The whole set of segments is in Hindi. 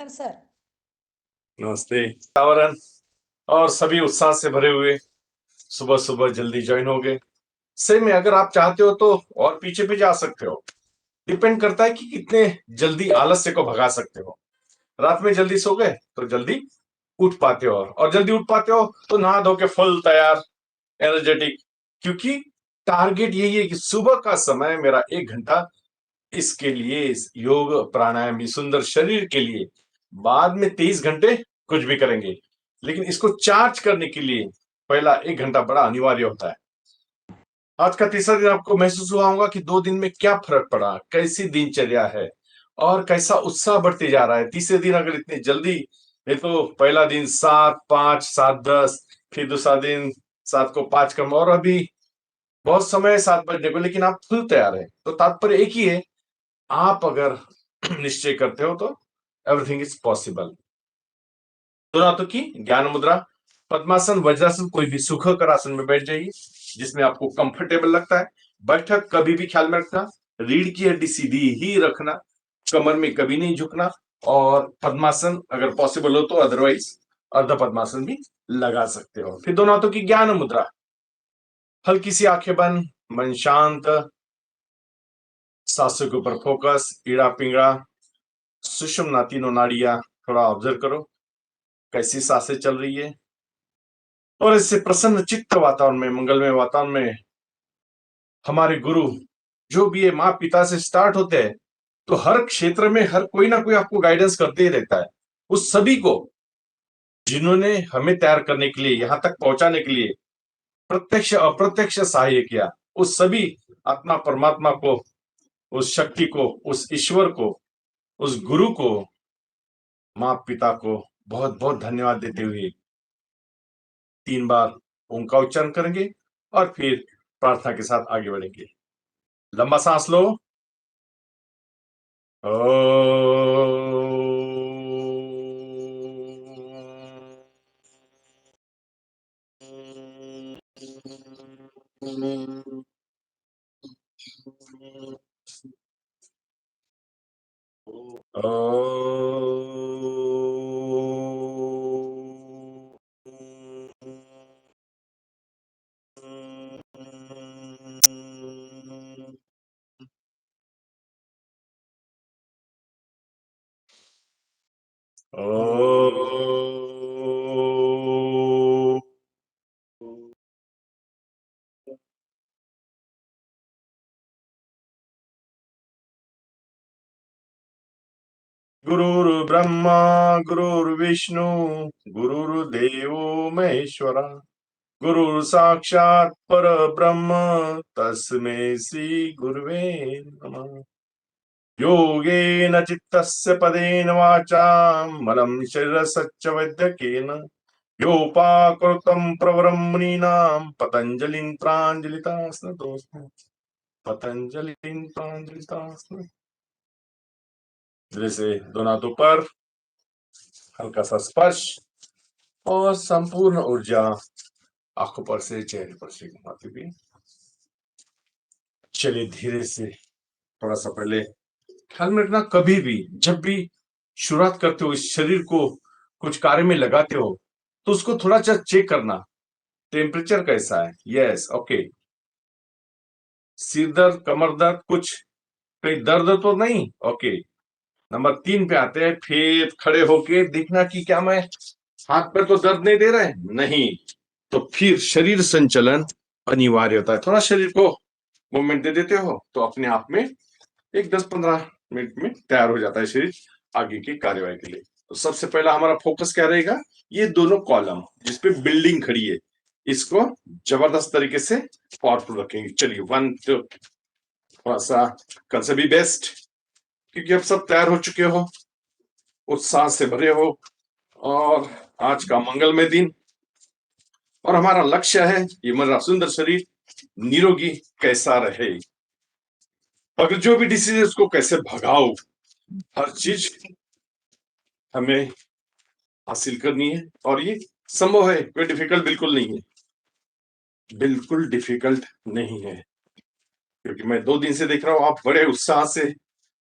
नमस्कार सर। नमस्ते। वातावरण और सभी उत्साह से भरे हुए सुबह सुबह जल्दी ज्वाइन हो गए। सही में अगर आप चाहते हो तो और पीछे भी जा सकते हो। डिपेंड करता है कि कितने जल्दी आलस्य को भगा सकते हो। रात में जल्दी सो गए तो जल्दी उठ पाते हो, और जल्दी उठ पाते हो तो नहा धो के फुल तैयार, एनर्जेटिक। क्योंकि टारगेट यही है कि सुबह का समय मेरा 1 घंटा इसके लिए, इस योग प्राणायाम, इस सुंदर शरीर के लिए। बाद में 23 घंटे कुछ भी करेंगे, लेकिन इसको चार्ज करने के लिए पहला 1 घंटा बड़ा अनिवार्य होता है। आज का तीसरा दिन आपको महसूस हुआ होगा कि 2 दिन में क्या फर्क पड़ा, कैसी दिनचर्या है और कैसा उत्साह बढ़ते जा रहा है। तीसरे दिन अगर इतनी जल्दी, ये तो पहला दिन 7, 5, 7, 10, फिर दूसरा दिन 7 को 5 कम, और अभी बहुत समय है 7 बजने को, लेकिन आप फुल तैयार है। तो तात्पर्य एक ही है, आप अगर निश्चय करते हो तो एवरीथिंग इज पॉसिबल। दोनों हाथों की ज्ञान मुद्रा, पद्मासन, वज्रासन, कोई भी सुखकर आसन में बैठ जाइए जिसमें आपको कंफर्टेबल लगता है। बैठक कभी भी ख्याल में रखना, रीढ़ की हड्डी सीधी ही रखना, कमर में कभी नहीं झुकना। और पद्मासन अगर पॉसिबल हो तो अदरवाइज अर्ध पद्मासन भी लगा सकते हो। फिर दोनों हाथों की ज्ञान मुद्रा, हल्की सी आंखें बंद, मन शांत, सांसों के ऊपर फोकस, ईड़ा पिंगड़ा, सुषुम्ना, तीनों नाड़ियां थोड़ा ऑब्जर्व करो कैसी सांसें चल रही है। और इससे प्रसन्न चित्त वातावरण में, मंगलमय वातावरण में, हमारे गुरु जो भी है, माँ पिता से स्टार्ट होते हैं, तो हर क्षेत्र में हर कोई ना कोई आपको गाइडेंस करते ही रहता है। उस सभी को जिन्होंने हमें तैयार करने के लिए, यहां तक पहुंचाने के लिए प्रत्यक्ष अप्रत्यक्ष सहाय किया, उस सभी आत्मा परमात्मा को, उस शक्ति को, उस ईश्वर को, उस गुरु को, माँ पिता को बहुत बहुत धन्यवाद देते हुए 3 बार ओम का उच्चारण करेंगे और फिर प्रार्थना के साथ आगे बढ़ेंगे। लंबा सांस लो। गुरुर्ब्रह्मा गुरुर्विष्णु गुरुर्देवो महेश्वरा, गुरु साक्षात परब्रह्म, तस्मै श्री गुरुवे नमः। योगेन चित्तस्य पदेन वाचा मलं शरीरस्य वैद्यकेन योपाकृतं प्रवरं मुनीनां पतञ्जलिं प्राञ्जलितास्मि। पतंजलि प्रांजलितास्मि। जैसे दोनों हाथों पर हल्का सा स्पर्श, और संपूर्ण ऊर्जा आंखों पर से चेहरे पर से घुमाती हुई। चलिए धीरे से, थोड़ा सा पहले ख्याल में रखना, कभी भी जब भी शुरुआत करते हो, इस शरीर को कुछ कार्य में लगाते हो, तो उसको थोड़ा सा चेक करना, टेम्परेचर कैसा है। Yes, okay. सिर दर्द, कमर दर्द, कुछ कहीं दर्द तो नहीं, ओके। नंबर 3 पे आते हैं, फिर खड़े होके देखना कि क्या मैं हाथ पर तो दर्द नहीं दे रहे हैं, नहीं, तो फिर शरीर संचलन अनिवार्य होता है। थोड़ा शरीर को मूवमेंट दे देते हो तो अपने आप में एक 10-15 मिनट में तैयार हो जाता है शरीर आगे की कार्यवाही के लिए। तो सबसे पहला हमारा फोकस क्या रहेगा, ये दोनों कॉलम जिसपे बिल्डिंग खड़ी है, इसको जबरदस्त तरीके से पावरफुल रखेंगे। चलिए 1 2, थोड़ा सा कल से भी बेस्ट, क्योंकि अब सब तैयार हो चुके हो, उत्साह से भरे हो, और आज का मंगलमय दिन, और हमारा लक्ष्य है ये मेरा सुंदर शरीर निरोगी कैसा रहे। अगर जो भी डिसीज है उसको कैसे भगाओ, हर चीज हमें हासिल करनी है, और ये संभव है, कोई डिफिकल्ट बिल्कुल नहीं है, बिल्कुल डिफिकल्ट नहीं है। क्योंकि मैं 2 दिन से देख रहा हूं आप बड़े उत्साह से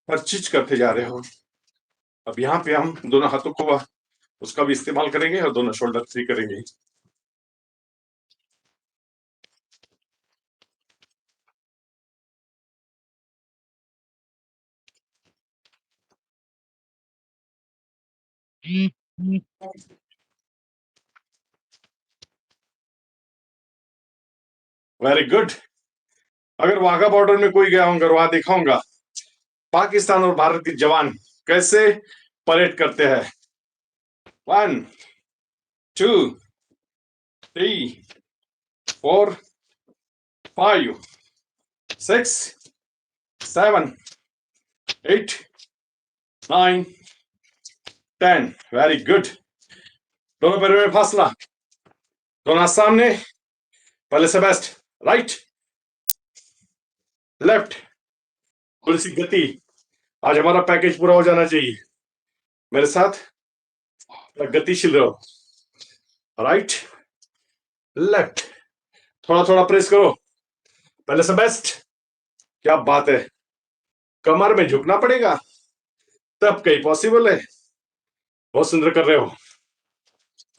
हर चीज करते जा रहे हो। अब यहाँ पे हम दोनों हाथों को उसका भी इस्तेमाल करेंगे और दोनों शोल्डर फ्री करेंगे। Very good. अगर वाघा बॉर्डर में कोई गया होगा, वहां देखा होगा पाकिस्तान और भारत के जवान कैसे परेड करते हैं। 1 2 3 4 5 6 7 8 9 10। Very good. दोनों पैरों में फासला, दोनों सामने। पहले से बेस्ट, राइट लेफ्ट, थोड़ी सी गति। आज हमारा पैकेज पूरा हो जाना चाहिए। मेरे साथ गतिशील रहो। राइट लेफ्ट, थोड़ा थोड़ा प्रेस करो। पहले से बेस्ट। क्या बात है, कमर में झुकना पड़ेगा तब कहीं पॉसिबल है। बहुत सुंदर कर रहे हो।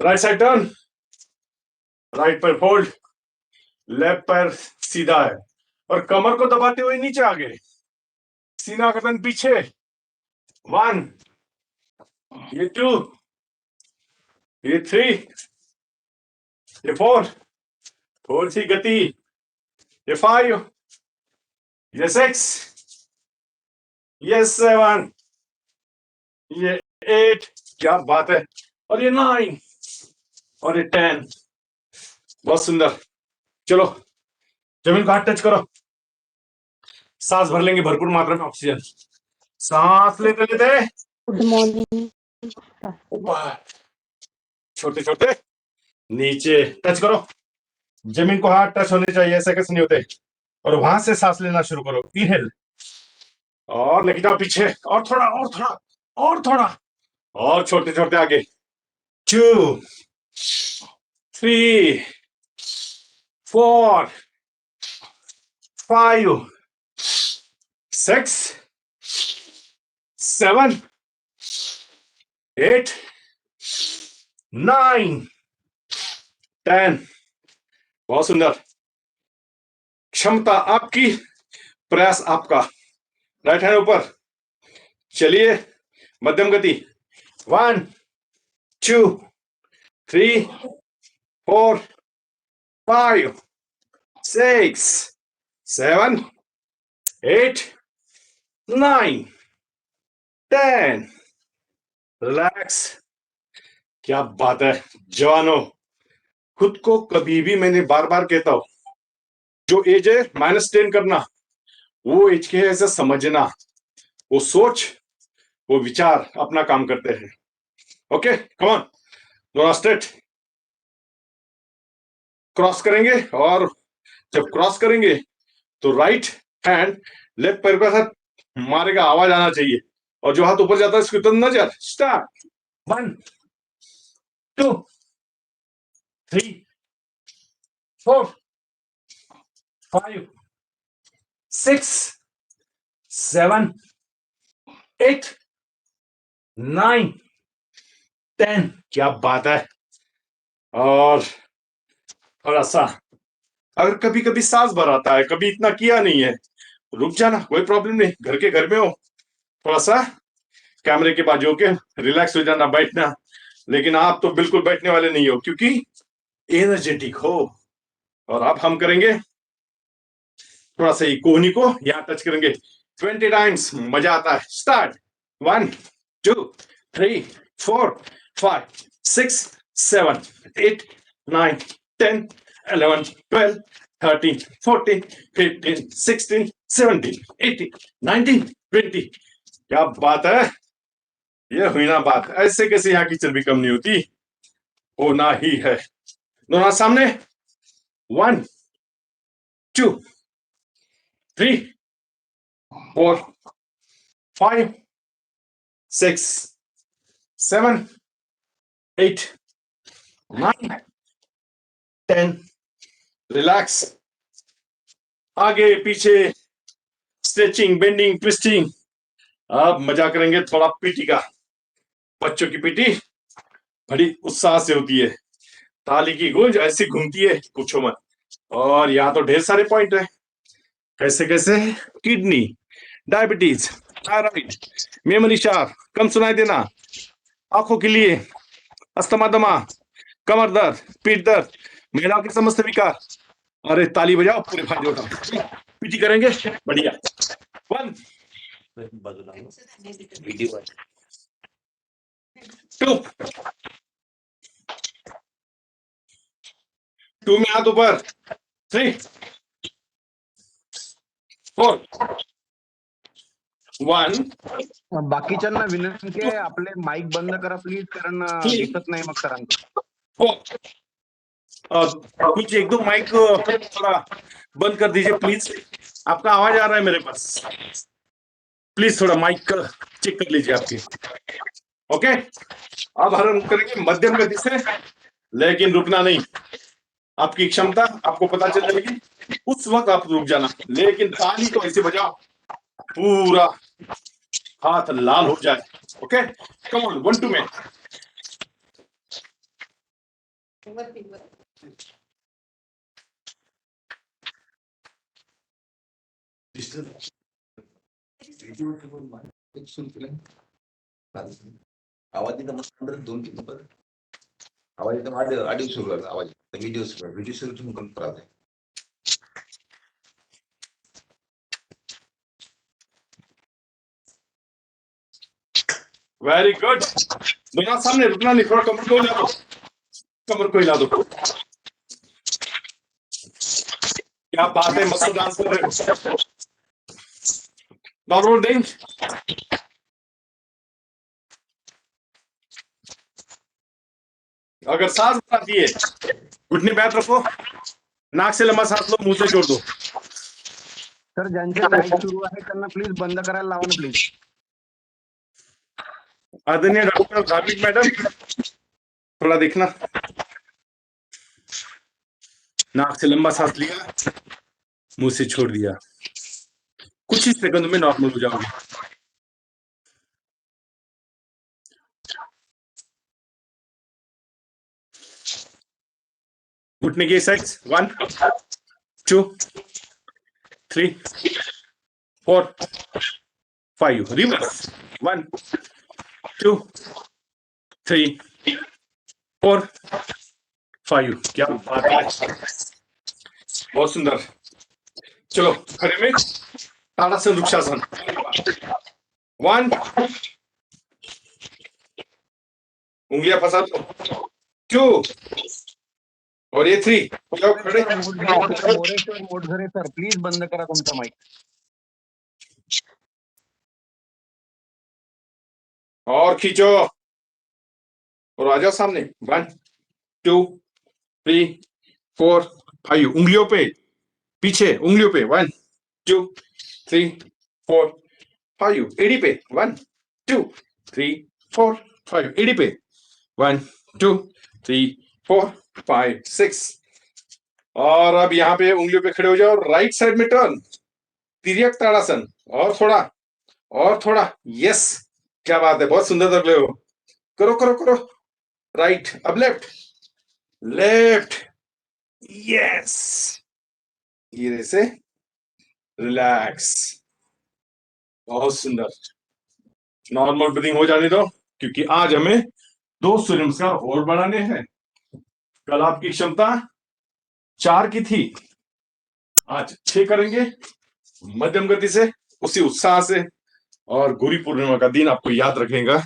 राइट साइड टर्न, राइट पैर फोल्ड, लेफ्ट पैर सीधा है और कमर को दबाते हुए नीचे आगे, सीना गर्दन पीछे। 1, ये 2, ये 3, ये 4, थोड़ी सी गति, ये 5, ये 6, ये 7, ये 8, क्या बात है, और ये 9 और ये 10। बहुत सुंदर। चलो जमीन को हाथ टच करो, सांस भर लेंगे भरपूर मात्रा में ऑक्सीजन। सांस लेते लेते गुड मॉर्निंग। ऊपर, छोटे छोटे नीचे टच करो। जमीन को हाथ टच होने चाहिए, ऐसे कैसे नहीं होते। और वहां से सांस लेना शुरू करो। इनहेल और लेके जाओ पीछे, और थोड़ा और थोड़ा और थोड़ा, और छोटे छोटे आगे। 2 3 4 5 6 7 8 9 10। बहुत सुंदर। क्षमता आपकी, प्रयास आपका। राइट हैंड ऊपर, चलिए मध्यम गति। 1 2 3 4 5 6 7 8 9 10। रिलैक्स। क्या बात है जवानों। खुद को कभी भी, मैंने बार बार कहता हूं, जो एज है -10 करना, वो एज के है ऐसा समझना। वो सोच, वो विचार अपना काम करते हैं। ओके कम ऑन, दोनों स्ट्रेट। क्रॉस करेंगे, और जब क्रॉस करेंगे तो राइट हैंड लेफ्ट पैर के साथ मारेगा, आवाज आना चाहिए। और जो हाथ ऊपर जाता है इसकी तरफ नजर। स्टार्ट। 1 2 3 4 5 6 7 8 9 10। क्या बात है। और थोड़ा सा, अगर कभी कभी सांस भर आता है, कभी इतना किया नहीं है, रुक जाना, कोई प्रॉब्लम नहीं। घर के घर में हो, थोड़ा सा कैमरे के बाजू होके रिलैक्स हो जाना, बैठना। लेकिन आप तो बिल्कुल बैठने वाले नहीं हो, क्योंकि एनर्जेटिक हो। और अब हम करेंगे थोड़ा सा कोहनी को यहां टच करेंगे 20 टाइम्स। मजा आता है। स्टार्ट। 1 2 3 4 5 6 7 8 9 10 11 12 13 14 15 16 17 18 19 20। क्या बात है, ये हुई ना बात। ऐसे कैसे यहाँ की चर्बी कम नहीं होती, होना ही है। दोनों सामने। 1 2 3 4 5 6 7 8 9 10। रिलैक्स। आगे पीछे स्ट्रेचिंग, बेंडिंग, ट्विस्टिंग। अब मजा करेंगे थोड़ा पीटी का। बच्चों की पीटी बड़ी उत्साह से होती है, ताली की गूंज ऐसी घूमती है पूछो मत। और यहाँ तो ढेर सारे पॉइंट है, कैसे कैसे? Kidney, diabetes, thyroid, memory sharp, कम सुनाई देना, आंखों के लिए, अस्थमा दमा, कमर दर्द, पीठ दर्द, महिलाओं के समस्त विकार। अरे ताली बजाओ, पूरे फायदे उठाओ, पीटी करेंगे बढ़िया। 1 2 2 में हाथ ऊपर, 3 4 1 बाकीच्यांना विनंती आहे, आपले माईक बंद करा प्लीज, कारण दिसत नाही मग सरांना. 4 कुछ एक दो माइक थोड़ा बंद कर दीजिए प्लीज, आपका आवाज आ रहा है मेरे पास, प्लीज थोड़ा माइक चेक कर लीजिए आपकी। ओके, अब हम करेंगे मध्यम गति से, लेकिन रुकना नहीं। आपकी क्षमता आपको पता चल जाएगी, उस वक्त आप रुक जाना, लेकिन ताली तो ऐसे बजाओ पूरा हाथ लाल हो जाए। ओके, कम ऑन, 1 2 में। आवाज येतं मस्त 2-3 पद आवाज येतं, ऑडिओ सुरू झाला, आवाज व्हिडिओ सुरू तुम्ही करून त्रास आहे. वेरी गुड, दोनों सामने, रुकना नहीं, थोड़ा कमर को हिला दो, कमर को हिला दो। क्या बात है, मस्त डांस कर रहे हो। नॉर्मल रेंज, अगर सांस आती है घुटने पे हाथ रखो, नाक से लंबा सांस लो, मुंह से छोड़ दो। सर ज्यांचे माईक सुरू आहे त्यांना प्लीज बंद करायला लावा ना प्लीज. आदरणीय डॉक्टर धार्मिक मैडम, थोड़ा देखना, नाक से लंबा सांस लिया, मुंह से छोड़ दिया, कुछ ही सेकंड में नॉर्मल हो जाओगे। घुटने की एक्सरसाइज, 1 2 3 4 5, रिवर्स, 1 2 3 4 5। क्या बात है, बहुत सुंदर। चलो खड़े में ताड़ासन वृक्षासन, 1 उंगलियां फंसा दो, 2 और ये 3, हो जाओ खड़े। मोरेश्वर मोटघरे सर प्लीज बंद करा तुमचा माईक. और खींचो और आ जाओ सामने, 1 2 3 4 5, उंगलियों पे, पीछे उंगलियों पे, 1 2 3 4 5, एड़ी पे, 1 2 3 4 5, एड़ी पे, 1 2 3 4 5 6। और अब यहाँ पे उंगलियों पे खड़े हो जाओ, राइट साइड में टर्न, तिर्यक ताड़ासन, और थोड़ा, यस, क्या बात है, बहुत सुंदर लग रहे हो, करो करो करो, राइट, अब लेफ्ट, लेफ्ट, यस, धीरे से रिलैक्स, बहुत सुंदर। नॉर्मल ब्रीदिंग हो जाने दो, क्योंकि आज हमें 2 सूर्य नमस्कार और बढ़ाने हैं। कल आपकी क्षमता 4 की थी, आज 6 करेंगे मध्यम गति से, उसी उत्साह से। और गुरु पूर्णिमा का दिन आपको याद रखेगा,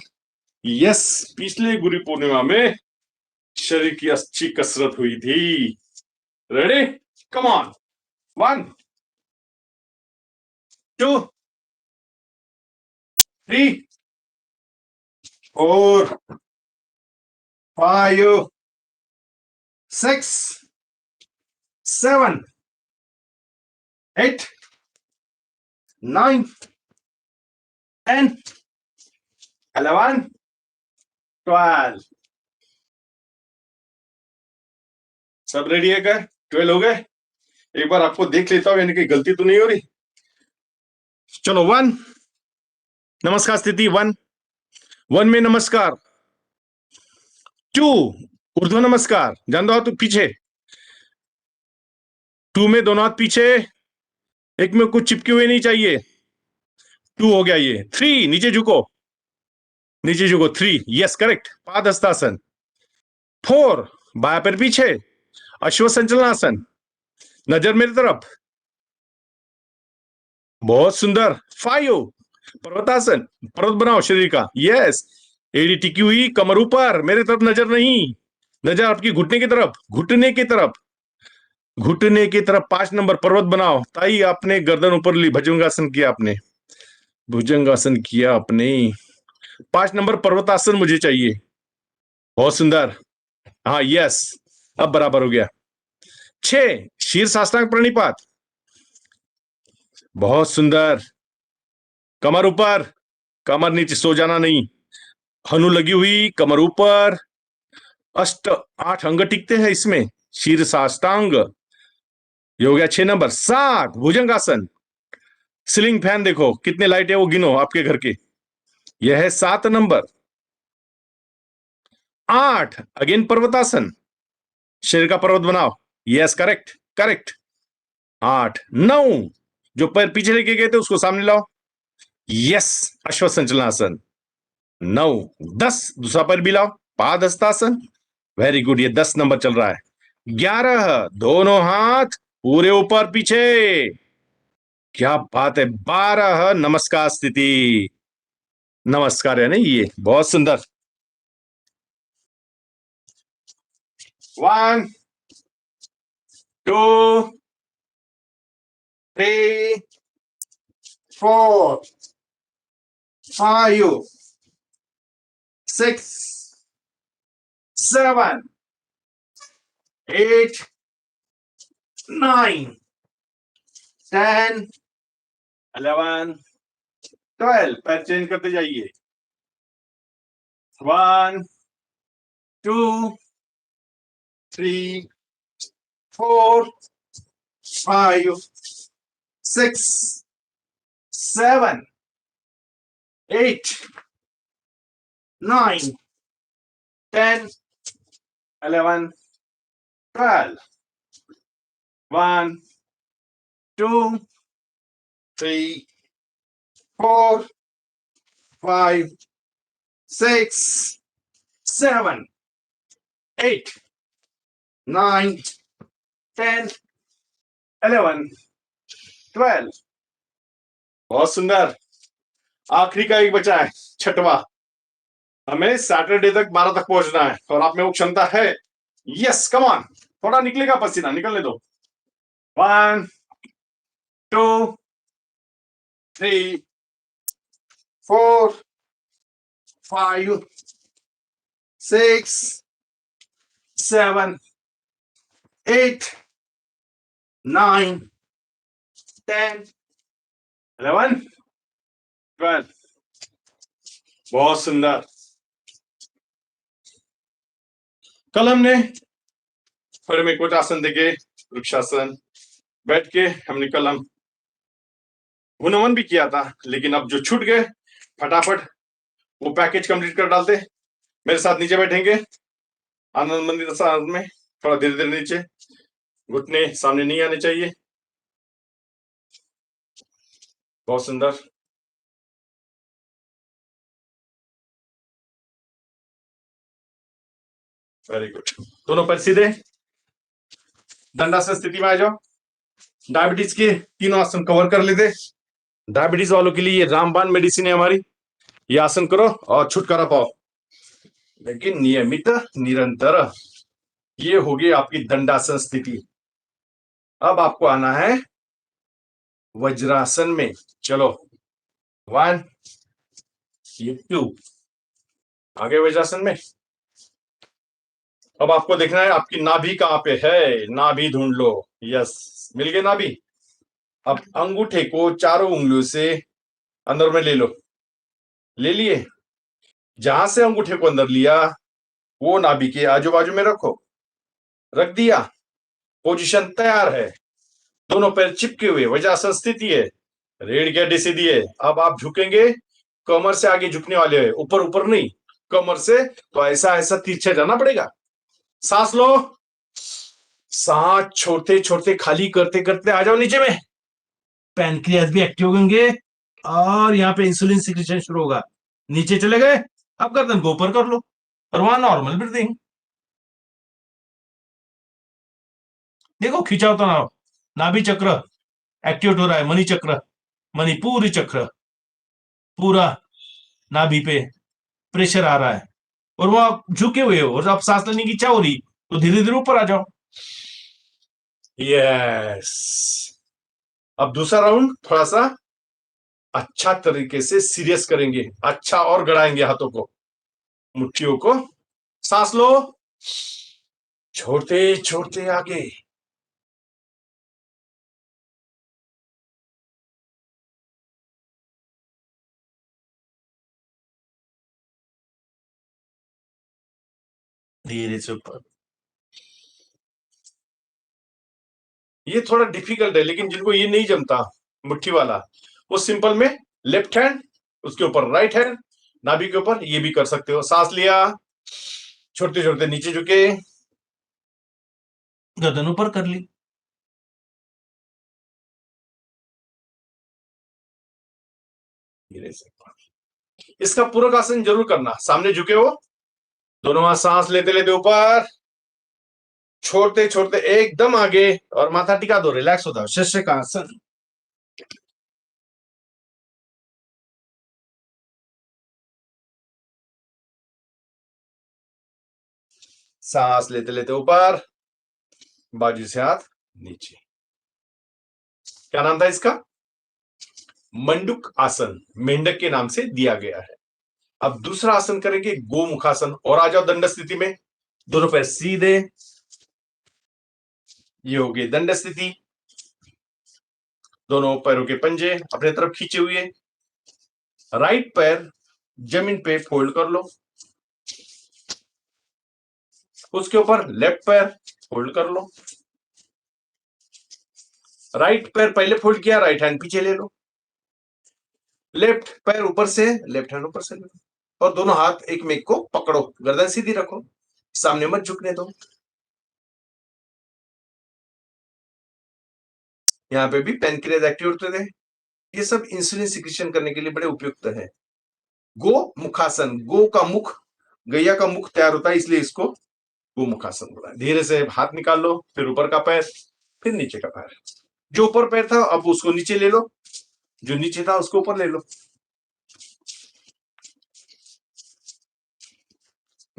यस, पिछले गुरु पूर्णिमा में शरीर की अच्छी कसरत हुई थी। Ready, come on, 1 2 3 4 5 6 7 8 9 10 11 12। सब रेडी है क्या? 12 हो गए? एक बार आपको देख लेता हूं, यानी कि गलती तो नहीं हो रही। चलो 1, नमस्कार स्थिति 1 में नमस्कार, 2 ऊर्ध्व नमस्कार, जान दो हाथ पीछे, 2 में दोनों हाथ पीछे, एक में कुछ चिपके हुए नहीं चाहिए, 2 हो गया ये। 3 नीचे झुको, नीचे झुको, 3 यस करेक्ट, पाद हस्तासन। 4 बाया पैर पीछे, अश्व संचलनासन, नजर मेरी तरफ, बहुत सुंदर। 5 पर्वतासन, पर्वत बनाओ शरीर का, यस। एड़ी टिकी हुई, कमर ऊपर, मेरे तरफ नजर नहीं, नजर आपकी घुटने की तरफ, घुटने की तरफ, घुटने की तरफ। 5 नंबर पर्वत बनाओ, ताई आपने गर्दन ऊपर ली, भुजंगासन किया आपने, भुजंगासन किया आपने। 5 नंबर पर्वतासन मुझे चाहिए, बहुत सुंदर, हाँ यस, अब बराबर हो गया। 6 शीर साष्टांग प्रणिपात, बहुत सुंदर, कमर ऊपर, कमर नीचे, सो जाना नहीं, हनु लगी हुई, कमर ऊपर, 8 अंग टिकते हैं इसमें, शीर साष्टांग, ये हो गया 6 नंबर। 7 भुजंगासन, सीलिंग फैन देखो कितने लाइट है वो गिनो आपके घर के, यह है 7 नंबर। 8 अगेन पर्वतासन, शरीर का पर्वत बनाओ, यस करेक्ट करेक्ट। 8 9 जो पैर पीछे लेके गए थे उसको सामने लाओ, यस अश्व संचलनासन। 9 10 दूसरा पैर भी लाओ, पाद हस्तासन, वेरी गुड, ये 10 नंबर चल रहा है। 11 दोनों हाथ पूरे ऊपर पीछे, क्या बात है। 12 नमस्कार स्थिति, नमस्कार है ना, ये बहुत सुंदर। 1 2 3 4 5 6 7 8 9 10 11 12, पैर चेंज करते जाइए। 1 2 3 4 5 6 7 8 9 10 11 12, 1 2 3 4 5 6 7 8 9 10 11 12, बहुत सुंदर। आखिरी का एक बचा है, छठवा, हमें सैटरडे तक 12 तक पहुंचना है और आप में वो क्षमता है, यस कम ऑन, थोड़ा निकलेगा पसीना, निकलने दो। 1 2 3 4 5 6 7 8 9 10 11 12, बहुत सुंदर। कल हमने थोड़े में कुछ आसन देखे, वृक्षासन, बैठ के हमने कल हम गुणवन भी किया था, लेकिन अब जो छूट गए फटाफट वो पैकेज कंप्लीट कर डालते। मेरे साथ नीचे बैठेंगे आनंद मंदिर आसन में, थोड़ा धीरे धीरे नीचे, घुटने सामने नहीं आने चाहिए, बहुत सुंदर। वेरी गुड, दोनों पैर सीधे, दंडासन स्थिति में आ जाओ। डायबिटीज के तीनों आसन कवर कर लेते। डायबिटीज वालों के लिए ये रामबाण मेडिसिन है हमारी, ये आसन करो और छुटकारा पाओ, लेकिन नियमित निरंतर। ये होगी आपकी दंडासन स्थिति। अब आपको आना है वज्रासन में, चलो 1 2 आगे वज्रासन में। अब आपको देखना है आपकी नाभि कहां पे है, नाभि ढूंढ लो, यस मिल गई नाभि। अब अंगूठे को चारों उंगलियों से अंदर में ले लो, ले लिए, जहां से अंगूठे को अंदर लिया वो नाभि के आजू बाजू में रखो, रख दिया, पोजीशन तैयार है, दोनों पैर चिपके हुए, वज्रासन स्थिति है, रीढ़ की हड्डी सीधी है। अब आप झुकेंगे, कमर से आगे झुकने वाले हैं, ऊपर ऊपर नहीं, कमर से, तो ऐसा ऐसा तिरछे जाना पड़ेगा। सांस लो, सांस छोड़ते छोड़ते खाली करते करते आ जाओ नीचे में। पैनक्रियास भी एक्टिव होंगे और यहाँ पे इंसुलिन सिक्रेशन शुरू होगा। नीचे चले गए, अब गर्दन को ऊपर कर लो और वहां नॉर्मल ब्रीदिंग। देखो खिंचाव तनाव, नाभि चक्र एक्टिवेट हो रहा है, मणि चक्र, मणिपुरी चक्र पूरा नाभि पे प्रेशर आ रहा है और वो आप झुके हुए हो और आप सांस लेने की इच्छा हो रही, तो धीरे धीरे ऊपर आ जाओ। यस, अब दूसरा राउंड थोड़ा सा अच्छा तरीके से सीरियस करेंगे, अच्छा और गड़ाएंगे हाथों को, मुट्ठियों को। सांस लो, छोड़ते छोड़ते आगे। धीरे से ऊपर। ये थोड़ा डिफिकल्ट है, लेकिन जिनको ये नहीं जमता मुट्ठी वाला, वो सिंपल में लेफ्ट हैंड उसके ऊपर राइट हैंड नाभि के ऊपर, ये भी कर सकते हो। सांस लिया, छोड़ते छोड़ते नीचे झुके, गर्दन ऊपर कर ली। धीरे से इसका पूरक आसन जरूर करना। सामने झुके हो, दोनों हाथ सांस लेते लेते ऊपर, छोड़ते छोड़ते एकदम आगे और माथा टिका दो, रिलैक्स हो जाओ, शस्त्रकासन। सांस लेते लेते ऊपर, बाजू से हाथ नीचे। क्या नाम था इसका? मंडूक आसन, मेंढक के नाम से दिया गया है। अब दूसरा आसन करेंगे गोमुखासन, और आ जाओ दंड स्थिति में, दोनों पैर सीधे, ये हो गई दंड स्थिति। दोनों पैरों के पंजे अपने तरफ खींचे हुए, राइट पैर जमीन पे फोल्ड कर लो, उसके ऊपर लेफ्ट पैर फोल्ड कर लो। राइट पैर पहले फोल्ड किया, राइट हैंड पीछे ले लो, लेफ्ट पैर ऊपर से, लेफ्ट हैंड ऊपर से ले लो, और दोनों हाथ एक में को पकड़ो, गर्दन सीधी रखो, सामने मत झुकने दो। यहाँ पे भी पैनक्रियाज एक्टिव होते थे। ये सब इंसुलिन सिक्रेशन करने के लिए बड़े उपयुक्त है। गो मुखासन, गो का मुख, गैया का मुख तैयार होता है, इसलिए इसको गो मुखासन बोला है। धीरे से हाथ निकाल लो, फिर ऊपर का पैर, फिर नीचे का पैर। जो ऊपर पैर था अब उसको नीचे ले लो, जो नीचे था उसको ऊपर ले लो।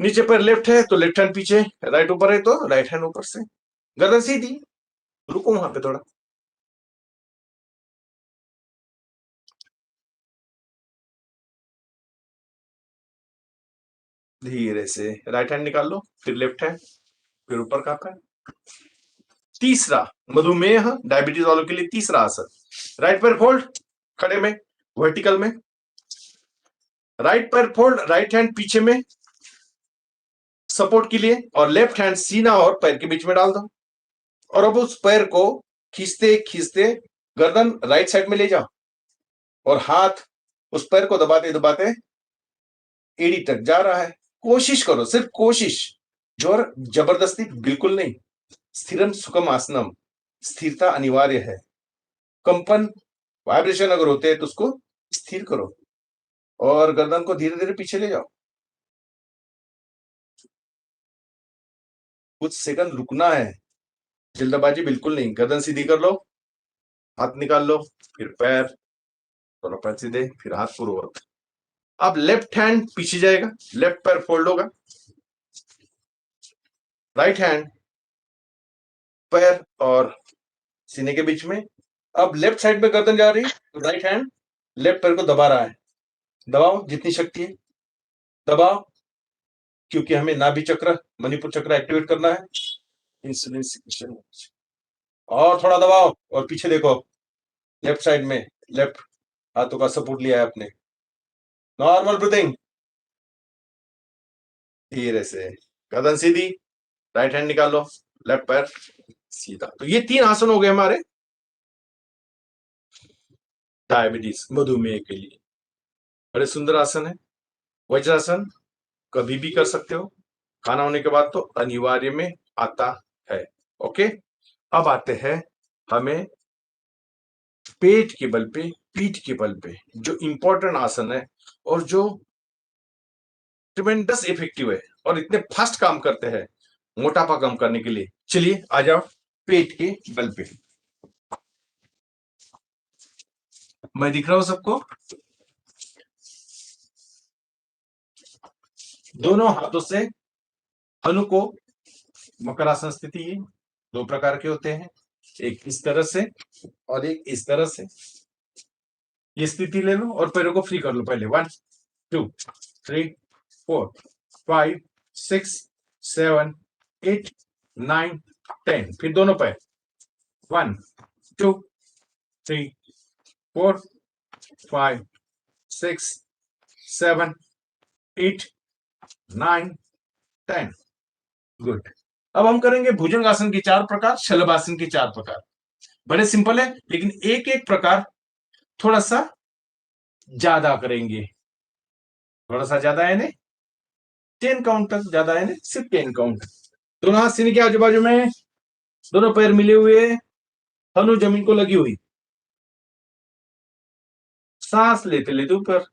नीचे पैर लेफ्ट है तो लेफ्ट हैंड पीछे, राइट ऊपर है तो राइट हैंड ऊपर से, गर्दन सीधी। रुको वहां पे थोड़ा, धीरे से राइट हैंड निकाल लो, फिर लेफ्ट हैंड, फिर ऊपर का पैर। तीसरा, मधुमेह डायबिटीज वालों के लिए तीसरा आसन, राइट पैर फोल्ड खड़े में, वर्टिकल में, राइट पैर फोल्ड, राइट हैंड पीछे में सपोर्ट के लिए, और लेफ्ट हैंड सीना और पैर के बीच में डाल दो, और अब उस पैर को खींचते खींचते गर्दन राइट साइड में ले जाओ, और हाथ उस पैर को दबाते दबाते एड़ी तक जा रहा है। कोशिश करो, सिर्फ कोशिश, जोर जबरदस्ती बिल्कुल नहीं। स्थिरम सुखम आसनम, स्थिरता अनिवार्य है। कंपन वाइब्रेशन अगर होते हैं तो उसको स्थिर करो, और गर्दन को धीरे धीरे पीछे ले जाओ। कुछ सेकंड रुकना है, जल्दबाजी बिल्कुल नहीं। गर्दन सीधी कर लो, हाथ निकाल लो, फिर पैर, दोनों पैर सीधे, फिर हाथ पूर्ववत। अब लेफ्ट हैंड पीछे जाएगा, लेफ्ट पैर फोल्ड होगा, राइट हैंड पैर और सीने के बीच में। अब लेफ्ट साइड में गर्दन जा रही है तो राइट हैंड लेफ्ट पैर को दबा रहा है, दबाओ जितनी शक्ति है, दबाओ, क्योंकि हमें नाभि चक्र, मणिपुर चक्र एक्टिवेट करना है, इंसुलिन सिक्रेशन। और थोड़ा दबाओ और पीछे देखो, लेफ्ट साइड में लेफ्ट हाथों का सपोर्ट लिया है आपने, नॉर्मल ब्रीथिंग। धीरे से गर्दन सीधी, राइट हैंड निकालो, लेफ्ट पैर सीधा। तो ये 3 आसन हो गए हमारे डायबिटीज, मधुमेह के लिए। बड़े सुंदर आसन है। वज्रासन, कभी भी कर सकते हो, खाना होने के बाद तो अनिवार्य में आता है। ओके, अब आते हैं हमें पेट के बल पे, पीठ के बल पे जो इंपॉर्टेंट आसन है और जो ट्रिमेंडस इफेक्टिव है और इतने फास्ट काम करते हैं मोटापा कम करने के लिए। चलिए आ जाओ पेट के बल पे। मैं दिख रहा हूं सबको? दोनों हाथों से हनु को, मकरासन स्थिति, ये दो प्रकार के होते हैं, एक इस तरह से और एक इस तरह से। ये स्थिति ले लो और पैरों को फ्री कर लो पहले। 1 2 3 4 5 6 7 8 9 10। फिर दोनों पैर 1 2 3 4 5 6 7 8 9 10। गुड। अब हम करेंगे भुजंगासन के 4 प्रकार, शलभासन के 4 प्रकार। बड़े सिंपल है, लेकिन एक एक प्रकार थोड़ा सा ज्यादा करेंगे। थोड़ा सा ज्यादा है नहीं, 10 काउंट तक, ज्यादा है नहीं, सिर्फ 10 काउंट। दोनों हाथ सीने के आजू बाजू में, दोनों पैर मिले हुए, हनु जमीन को लगी हुई, सांस लेते लेते ऊपर।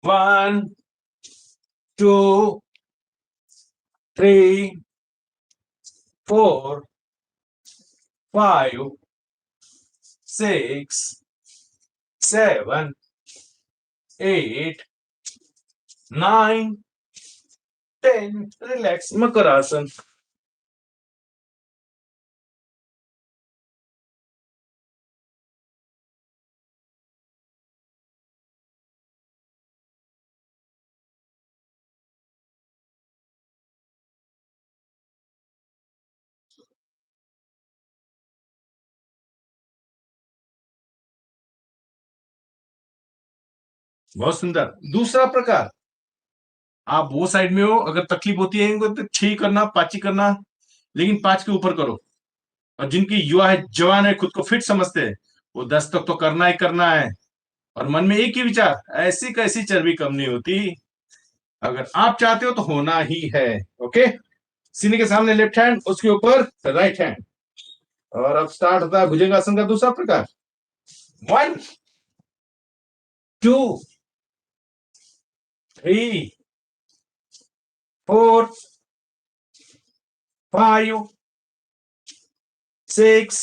1 2 3 4 5 6 7 8 9 10। रिलैक्स, मकर आसन। बहुत सुंदर। दूसरा प्रकार, आप वो साइड में हो, अगर तकलीफ होती है इनको तो 6 करना, 5 ही करना, लेकिन 5 के ऊपर करो। और जिनकी युवा है, जवान है, खुद को फिट समझते हैं, वो 10 तक तो करना ही करना है। और मन में एक ही विचार, ऐसी कैसी चर्बी कम नहीं होती। अगर आप चाहते हो तो होना ही है। ओके, सीने के सामने लेफ्ट हैंड, उसके ऊपर राइट हैंड। और अब स्टार्ट होता है भुजंगासन का दूसरा प्रकार। 1 2 3 4 5 6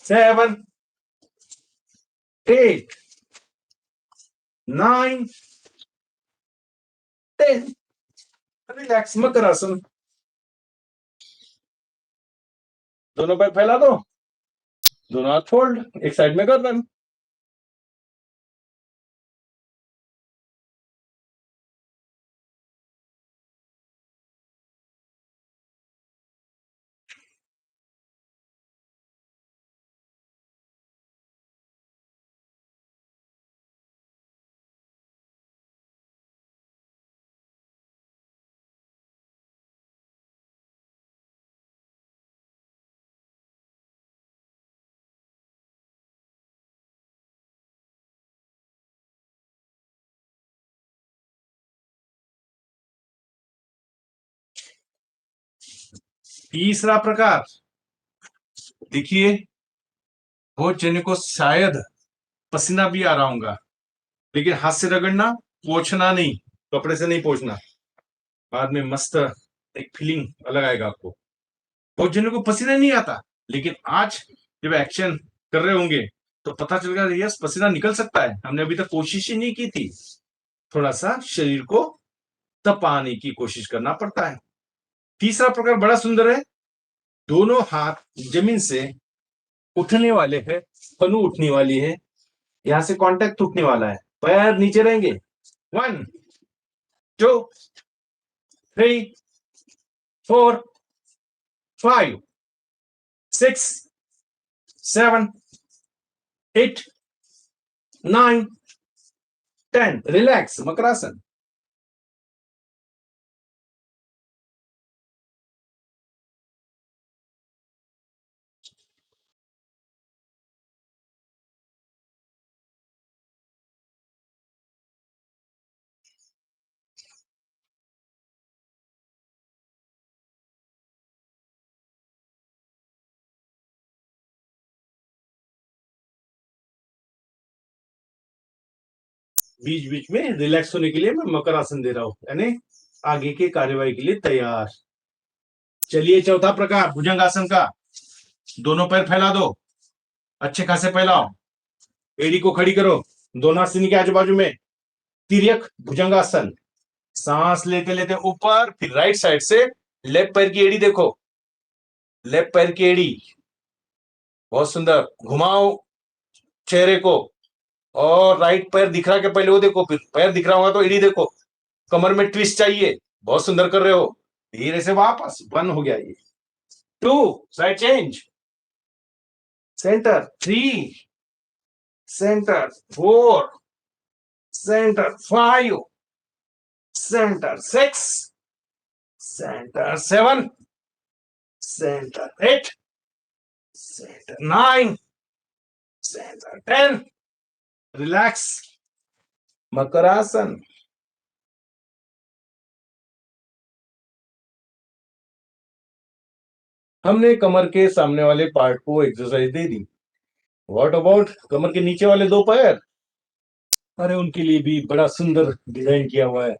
7 8 9 10। रिलैक्स, मकर आसन। दोनों पैर फैला दो, दोनों हाथ फोल्ड, एक साइड में गर्दन। तीसरा प्रकार, देखिए बहुत जने को शायद पसीना भी आ रहा होगा, लेकिन हाथ से रगड़ना, पोंछना नहीं, कपड़े से नहीं पोंछना। बाद में मस्त एक फीलिंग अलग आएगा आपको। बहुत जनों को पसीना नहीं आता, लेकिन आज जब एक्शन कर रहे होंगे तो पता चलेगा यस पसीना निकल सकता है, हमने अभी तक कोशिश ही नहीं की थी। थोड़ा सा शरीर को तपाने की कोशिश करना पड़ता है। तीसरा प्रकार बड़ा सुंदर है, दोनों हाथ जमीन से उठने वाले हैं, तनु उठने वाली है, यहां से कांटेक्ट टूटने वाला है, पैर नीचे रहेंगे। 1 2 3 4 5 6 7 8 9 10। रिलैक्स, मकरासन। बीच बीच में रिलैक्स होने के लिए मैं मकर आसन दे रहा हूं, यानी आगे के कार्यवाही के लिए तैयार। चलिए चौथा प्रकार भुजंगासन का। दोनों पैर फैला दो, अच्छे खासे फैलाओ, एड़ी को खड़ी करो, दोनों सीने के आजू बाजू में, तिर्यक भुजंगासन। सांस लेते लेते ऊपर, फिर राइट साइड से लेफ्ट पैर की एड़ी देखो, लेफ्ट पैर की एड़ी बहुत सुंदर, घुमाओ चेहरे को, और राइट पैर दिख रहा के पहले वो देखो, फिर पैर दिख रहा होगा तो एड़ी देखो, कमर में ट्विस्ट चाहिए, बहुत सुंदर कर रहे हो। धीरे से वापस, 1 हो गया ये। 2 side change, centre 3, centre 4, centre 5, centre 6, centre 7, centre 8, centre 9, centre 10। Relax, मकरासन। हमने कमर के सामने वाले पार्ट को एक्सरसाइज दे दी। व्हाट अबाउट कमर के नीचे वाले 2 पैर? अरे उनके लिए भी बड़ा सुंदर डिजाइन किया हुआ है।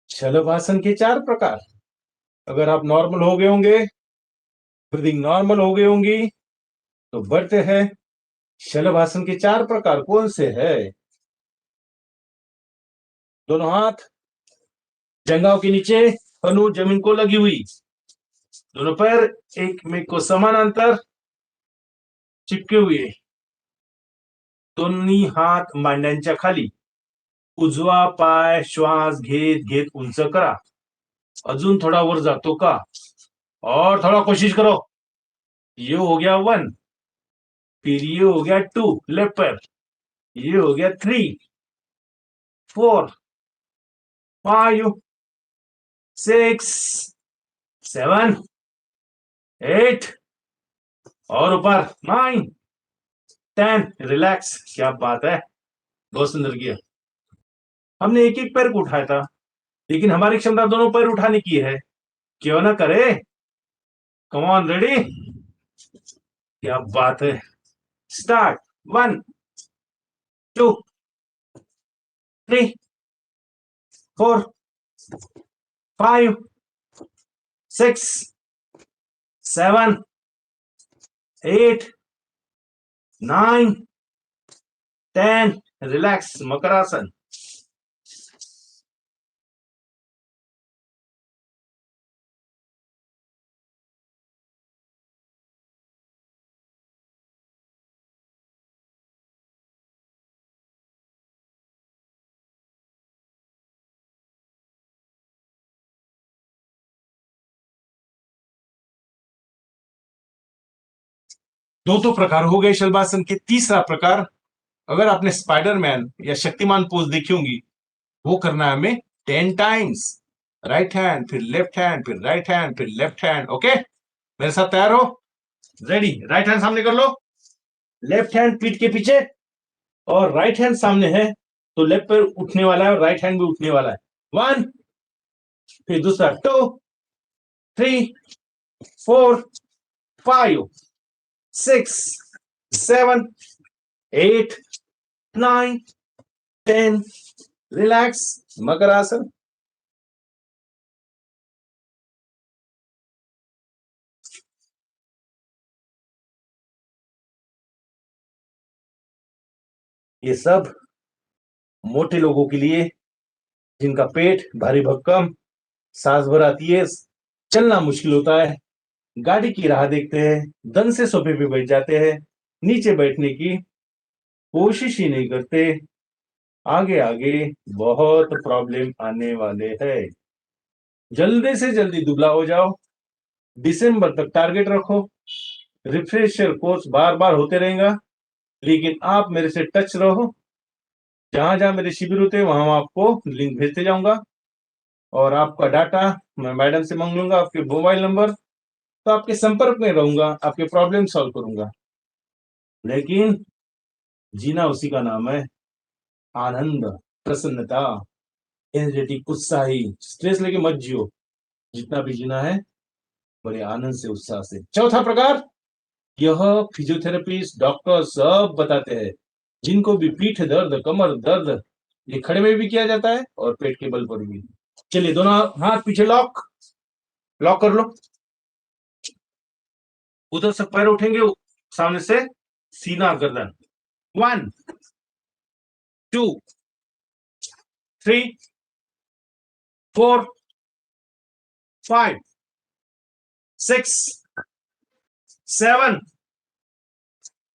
शलभासन के 4 प्रकार। अगर आप नॉर्मल हो गए होंगे, ब्रीदिंग नॉर्मल हो गई होंगी, तो बढ़ते हैं शलभासन के 4 प्रकार। कौन से है? दोनों हाथ जंघाओं के नीचे, हनु जमीन को लगी हुई, दोनों पैर एक में को समानांतर चिपके हुए, दोन्ही हात मांड्यांच्या खाली, उजवा पाय श्वास घेत घेत उंच करा। अजून थोड़ा वर जातो का? और थोड़ा कोशिश करो। ये हो गया 1, फिर ये हो गया 2 लेफ्ट पैर, ये हो गया 3, 4, 5, 6, 7, 8, और ऊपर 9, 10। रिलैक्स। क्या बात है, बहुत सुंदर किया। हमने एक एक पैर को उठाया था, लेकिन हमारी क्षमता दोनों पैर उठाने की है, क्यों ना करे? Come on, ready? क्या बात है। स्टार्ट। 1, 2, 3, 4, 5, 6, 7, 8, 9, 10। रिलैक्स, मकरासन। दो प्रकार हो गए शलभासन के। तीसरा प्रकार, अगर आपने स्पाइडरमैन या शक्तिमान पोज देखी होंगी, वो करना है हमें 10 टाइम्स। राइट हैंड, फिर लेफ्ट हैंड, फिर राइट हैंड, फिर लेफ्ट हैंड। ओके, मेरे साथ तैयार हो? रेडी? राइट हैंड सामने कर लो, लेफ्ट हैंड पीठ के पीछे, और राइट हैंड सामने है तो लेफ्ट पैर उठने वाला है और राइट हैंड भी उठने वाला है। 1, फिर दूसरा 2, 3, 4, 5, 6, 7, 8, 9, 10। रिलैक्स, मकरासन। ये सब मोटे लोगों के लिए, जिनका पेट भारी भरकम, सांस भर आती है, चलना मुश्किल होता है, गाड़ी की राह देखते हैं, दन से सोफे पे बैठ जाते हैं, नीचे बैठने की कोशिश ही नहीं करते, आगे आगे बहुत प्रॉब्लम आने वाले हैं। जल्दी से जल्दी दुबला हो जाओ, दिसंबर तक टारगेट रखो। रिफ्रेशर कोर्स बार बार होते रहेगा, लेकिन आप मेरे से टच रहो। जहां जहां मेरे शिविर होते हैं वहां आपको लिंक भेजते जाऊंगा, और आपका डाटा मैं मैडम से मांग लूंगा, आपके मोबाइल नंबर, तो आपके संपर्क में रहूंगा, आपके प्रॉब्लम सॉल्व करूंगा। लेकिन जीना उसी का नाम है आनंद, प्रसन्नता, एनर्जेटिक, उत्साही। स्ट्रेस लेके मत जियो, जितना भी जीना है बड़े आनंद से, उत्साह से। चौथा प्रकार, यह फिजियोथेरेपिस्ट, डॉक्टर सब बताते हैं। जिनको भी पीठ दर्द, कमर दर्द, ये खड़े में भी किया जाता है और पेट के बल पर भी। चलिए दोनों हाथ पीछे लॉक, लॉक कर लो। उधर से पैर उठेंगे, सामने से सीना गर्दन। 1 2 3 4 5 6 7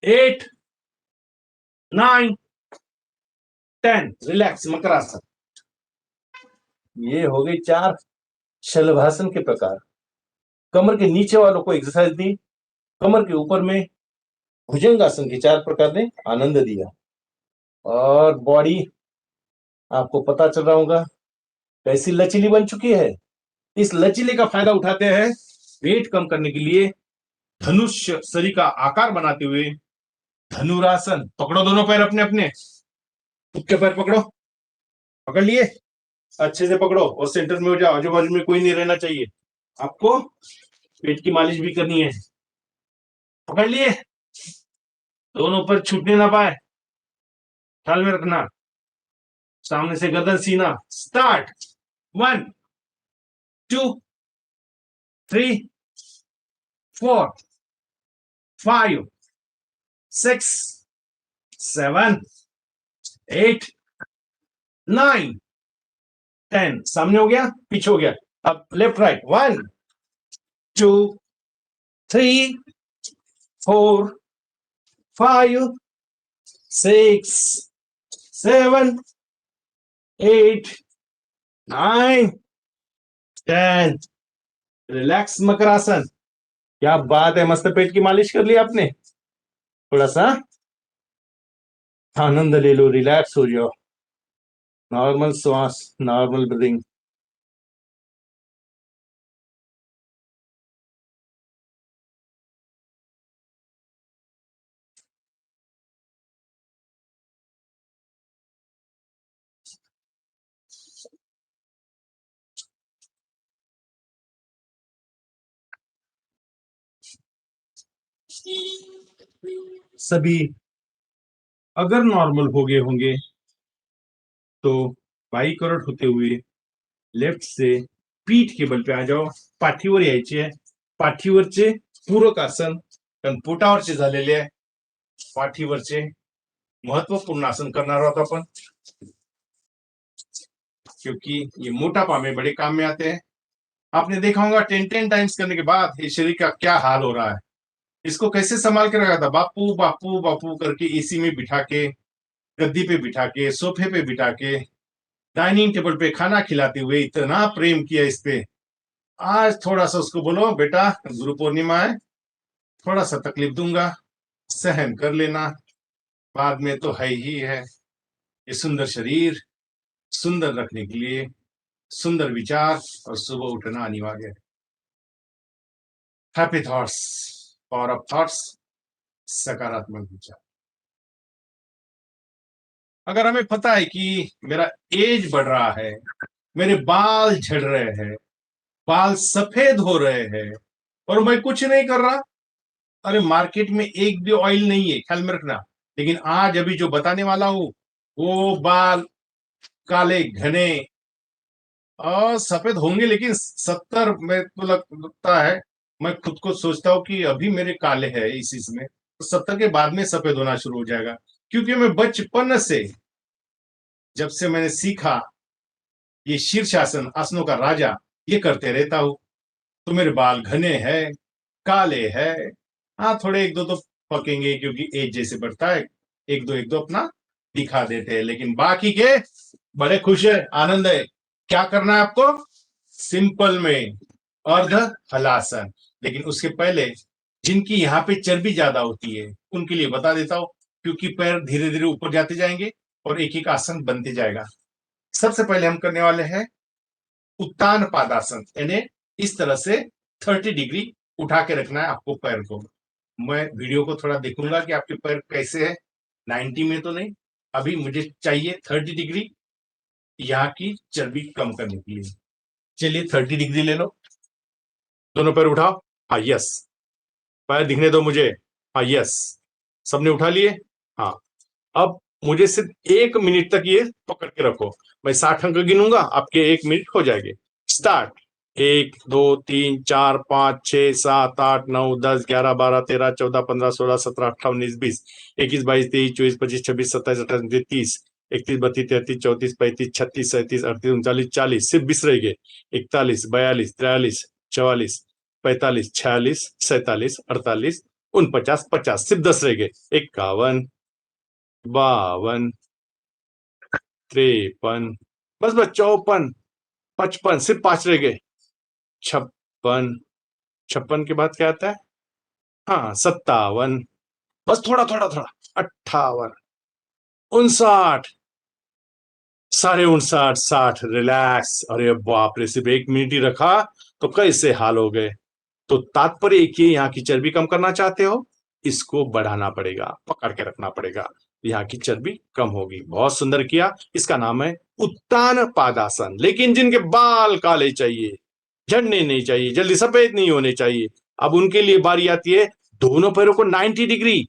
8 9 10। रिलैक्स, मकरासन। ये हो गई 4 शलभासन के प्रकार। कमर के नीचे वालों को एक्सरसाइज दी, कमर के ऊपर में भुजंगासन के 4 प्रकार ने आनंद दिया। और बॉडी आपको पता चल रहा होगा कैसी लचीली बन चुकी है। इस लचीले का फायदा उठाते हैं वेट कम करने के लिए। धनुष शरीर का आकार बनाते हुए धनुरासन। पकड़ो दोनों पैर अपने अपने, खुद के पैर पकड़ो, पकड़ लिए, अच्छे से पकड़ो और सेंटर में हो जाओ। आजू बाजू में कोई नहीं रहना चाहिए। आपको पेट की मालिश भी करनी है। पकड़ लिए, दोनों पर छूटने ना पाए, ख्याल में रखना। सामने से गर्दन सीना। स्टार्ट। 1 2 3 4 5 6 7 8 9 10। सामने हो गया, पीछे हो गया। अब लेफ्ट राइट। 1 2 3 4 5 6 7 8 9 10। रिलैक्स मकरासन। क्या बात है, मस्त पेट की मालिश कर ली आपने। थोड़ा सा आनंद ले लो, रिलैक्स हो जाओ। नॉर्मल श्वास, नॉर्मल ब्रीदिंग। सभी अगर नॉर्मल हो गए होंगे तो बाई करट होते हुए लेफ्ट से पीठ के बल पे आ जाओ. पाठीवर यायचे. पाठीवरचे पूरक आसन कारण पोटावरचे झालेले आहे. पाठीवरचे महत्वपूर्ण आसन करणार आहोत आपण, क्योंकि ये मोटापा में बड़े काम में आते हैं. आपने देखा होगा 10 टाइम्स करने के बाद ये शरीर का क्या हाल हो रहा है. इसको कैसे संभाल के रखा था, बापू बापू बापू करके एसी में बिठा के, गद्दी पे बिठा के, सोफे पे बिठा के, डाइनिंग टेबल पे खाना खिलाते हुए इतना प्रेम किया इस पे. आज थोड़ा सा उसको बोलो बेटा गुरु पूर्णिमा है, थोड़ा सा तकलीफ दूंगा, सहन कर लेना, बाद में तो है ही है. ये सुंदर शरीर सुंदर रखने के लिए सुंदर विचार और सुबह उठना अनिवार्य है. Happy thoughts, power of thoughts, सकारात्मक विचार. अगर हमें पता है कि मेरा एज बढ़ रहा है, मेरे बाल झड़ रहे हैं, बाल सफेद हो रहे हैं और मैं कुछ नहीं कर रहा, अरे मार्केट में एक भी ऑयल नहीं है, ख्याल में रखना. लेकिन आज अभी जो बताने वाला हूं वो बाल काले घने और सफेद होंगे, लेकिन 70 में तो लगता है, मैं खुद को सोचता हूं कि अभी मेरे काले हैं इस इसमें, तो 70 के बाद में सफेद होना शुरू हो जाएगा. क्योंकि मैं बचपन से जब से मैंने सीखा ये शीर्षासन आसनों का राजा ये करते रहता हूं, तो मेरे बाल घने हैं, काले हैं. हाँ थोड़े एक दो तो पकेंगे क्योंकि एज जैसे बढ़ता है, एक दो अपना दिखा देते हैं, लेकिन बाकी के बड़े खुश है, आनंद है. क्या करना है आपको, सिंपल में अर्ध हलासन. लेकिन उसके पहले जिनकी यहाँ पे चर्बी ज्यादा होती है उनके लिए बता देता हूं, क्योंकि पैर धीरे धीरे ऊपर जाते जाएंगे और एक एक आसन बनते जाएगा. सबसे पहले हम करने वाले हैं उत्तान पादासन, यानी इस तरह से 30 डिग्री उठा के रखना है आपको पैर को. मैं वीडियो को थोड़ा देखूंगा कि आपके पैर कैसे है, 90 में तो नहीं. अभी मुझे चाहिए 30 डिग्री यहाँ की चर्बी कम करने के लिए. चलिए 30 डिग्री ले लो, दोनों पैर उठाओ. हाँ यस, पैर दिखने दो मुझे. हाँ यस, सबने उठा लिए. हाँ अब मुझे सिर्फ 1 मिनट तक ये पकड़ के रखो। मैं 60 अंक गिनूंगा, आपके 1 मिनट हो जाएंगे। स्टार्ट। 1 2 3 4 5 6 7 8 9 10 11 12 13 14 15 16 17 18 19 20 21 22 23 24 25 26 27 28 29 30 31 32 33 34 35 36 37 38 39 40 सिर्फ 20 रह गए। 41 42 43 44 45 46 47 48 49 50 सिर्फ 10 रह गए। 51 52 53 बस 54 55 सिर्फ 5 रह गए। 56 56 के बाद क्या आता है? हाँ 57 बस थोड़ा थोड़ा थोड़ा। 58 59 59 60 रिलैक्स। अरे बाप रे, सिर्फ 1 मिनट ही रखा तो कैसे हाल हो गए। तो तात्पर्य एक ही, यहाँ की चर्बी कम करना चाहते हो, इसको बढ़ाना पड़ेगा, पकड़ के रखना पड़ेगा, यहाँ की चर्बी कम होगी। बहुत सुंदर किया। इसका नाम है उत्तान पादासन। लेकिन जिनके बाल काले चाहिए, झड़ने नहीं चाहिए, जल्दी सफेद नहीं होने चाहिए, अब उनके लिए बारी आती है दोनों पैरों को 90 डिग्री।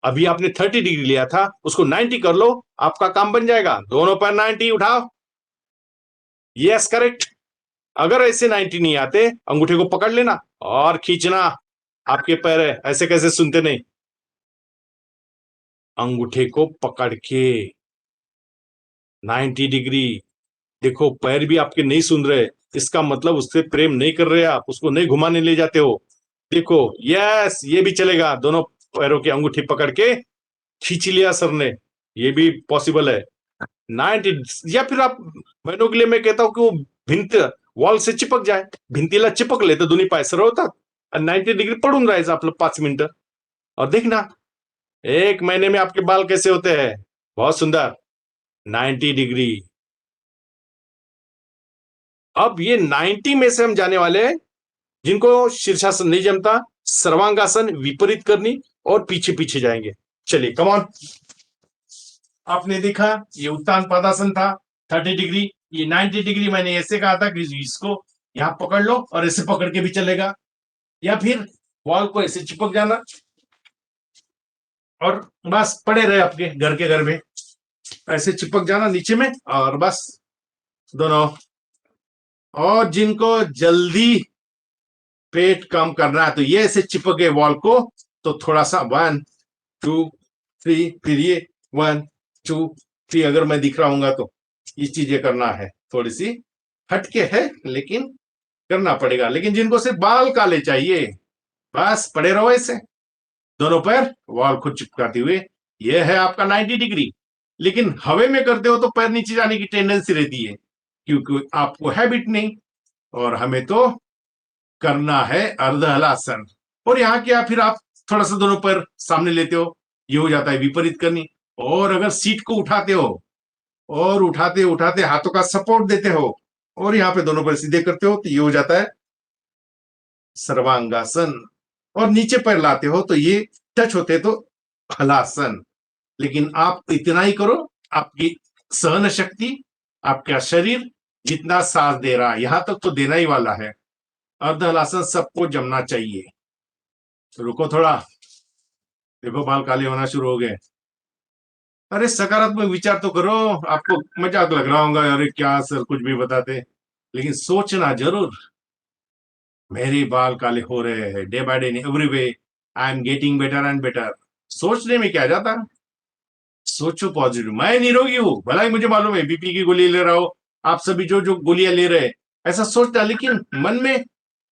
अभी आपने 30 डिग्री लिया था, उसको 90 कर लो, आपका काम बन जाएगा। दोनों पैर 90 उठाओ। Yes correct. अगर ऐसे 90 नहीं आते, अंगूठे को पकड़ लेना और खींचना। आपके पैर है, ऐसे कैसे सुनते नहीं। अंगूठे को पकड़ के 90 डिग्री। देखो पैर भी आपके नहीं सुन रहे, इसका मतलब उससे प्रेम नहीं कर रहे आप, उसको नहीं घुमाने ले जाते हो। देखो यस, ये भी चलेगा। दोनों पैरों की अंगूठी पकड़ के खींच लिया सर ने, ये भी पॉसिबल है। 90। या फिर आप बहनों के लिए मैं कहता हूं कि वो भिंत वॉल से चिपक जाए, भिंतीला चिपकले तर दोन्ही पाय सरळ होतात आणि 90 डिग्री पडून राहायचं आपलं 5 मिनिटं। और देखना 1 महीने में आपके बाल कैसे होते हैं, बहुत सुंदर। 90 डिग्री। अब ये 90 में से हम जाने वाले हैं जिनको शीर्षासन नहीं जमता, सर्वांगासन विपरीत करनी और पीछे पीछे जाएंगे। चलिए कम ऑन। आपने देखा ये उत्तान पदासन था 30 डिग्री, ये 90 डिग्री। मैंने ऐसे कहा था कि इसको यहां पकड़ लो और ऐसे पकड़ के भी चलेगा, या फिर वॉल को ऐसे चिपक जाना और बस पड़े रहे आपके घर के घर में, ऐसे चिपक जाना नीचे में और बस दोनों। और जिनको जल्दी पेट कम करना है तो ये ऐसे चिपक गए वॉल को, तो थोड़ा सा 1 2 3, फिर ये 1 2 3। अगर मैं दिख रहा हूंगा तो ये चीजें करना है, थोड़ी सी हटके है लेकिन करना पड़ेगा। लेकिन जिनको सिर्फ बाल काले चाहिए, बस पड़े रहो ऐसे, दोनों पैर वॉल को चिपकाते हुए। यह है आपका 90 डिग्री। लेकिन हवा में करते हो तो पैर नीचे जाने की टेंडेंसी रहती है, क्योंकि आपको हैबिट नहीं। और हमें तो करना है अर्ध हलासन। और यहाँ क्या, फिर आप थोड़ा सा दोनों पैर सामने लेते हो, ये हो जाता है विपरीत करनी। और अगर सीट को उठाते हो और उठाते उठाते हाथों का सपोर्ट देते हो और यहाँ पे दोनों पैर सीधे करते हो, तो ये हो जाता है सर्वांगासन। और नीचे पैर लाते हो तो ये टच होते तो हलासन। लेकिन आप इतना ही करो, आपकी सहन शक्ति, आपका शरीर जितना साथ दे रहा है, यहां तक तो देना ही वाला है। अर्ध हलासन सबको जमना चाहिए। तो रुको थोड़ा, देखो बाल काले होना शुरू हो गए। अरे सकारात्मक विचार तो करो। आपको मजाक लग रहा होगा, अरे क्या सर कुछ भी बताते, लेकिन सोचना जरूर। मेरे बाल काले हो रहे हैं day by day, every way I am getting better and better. सोचने में क्या जाता, सोचो पॉजिटिव। मैं निरोगी हूं, भला ही मुझे मालूम है बीपी की गोली ले रहा हो, आप सभी जो जो गोलियां ले रहे हैं, ऐसा सोचता, लेकिन मन में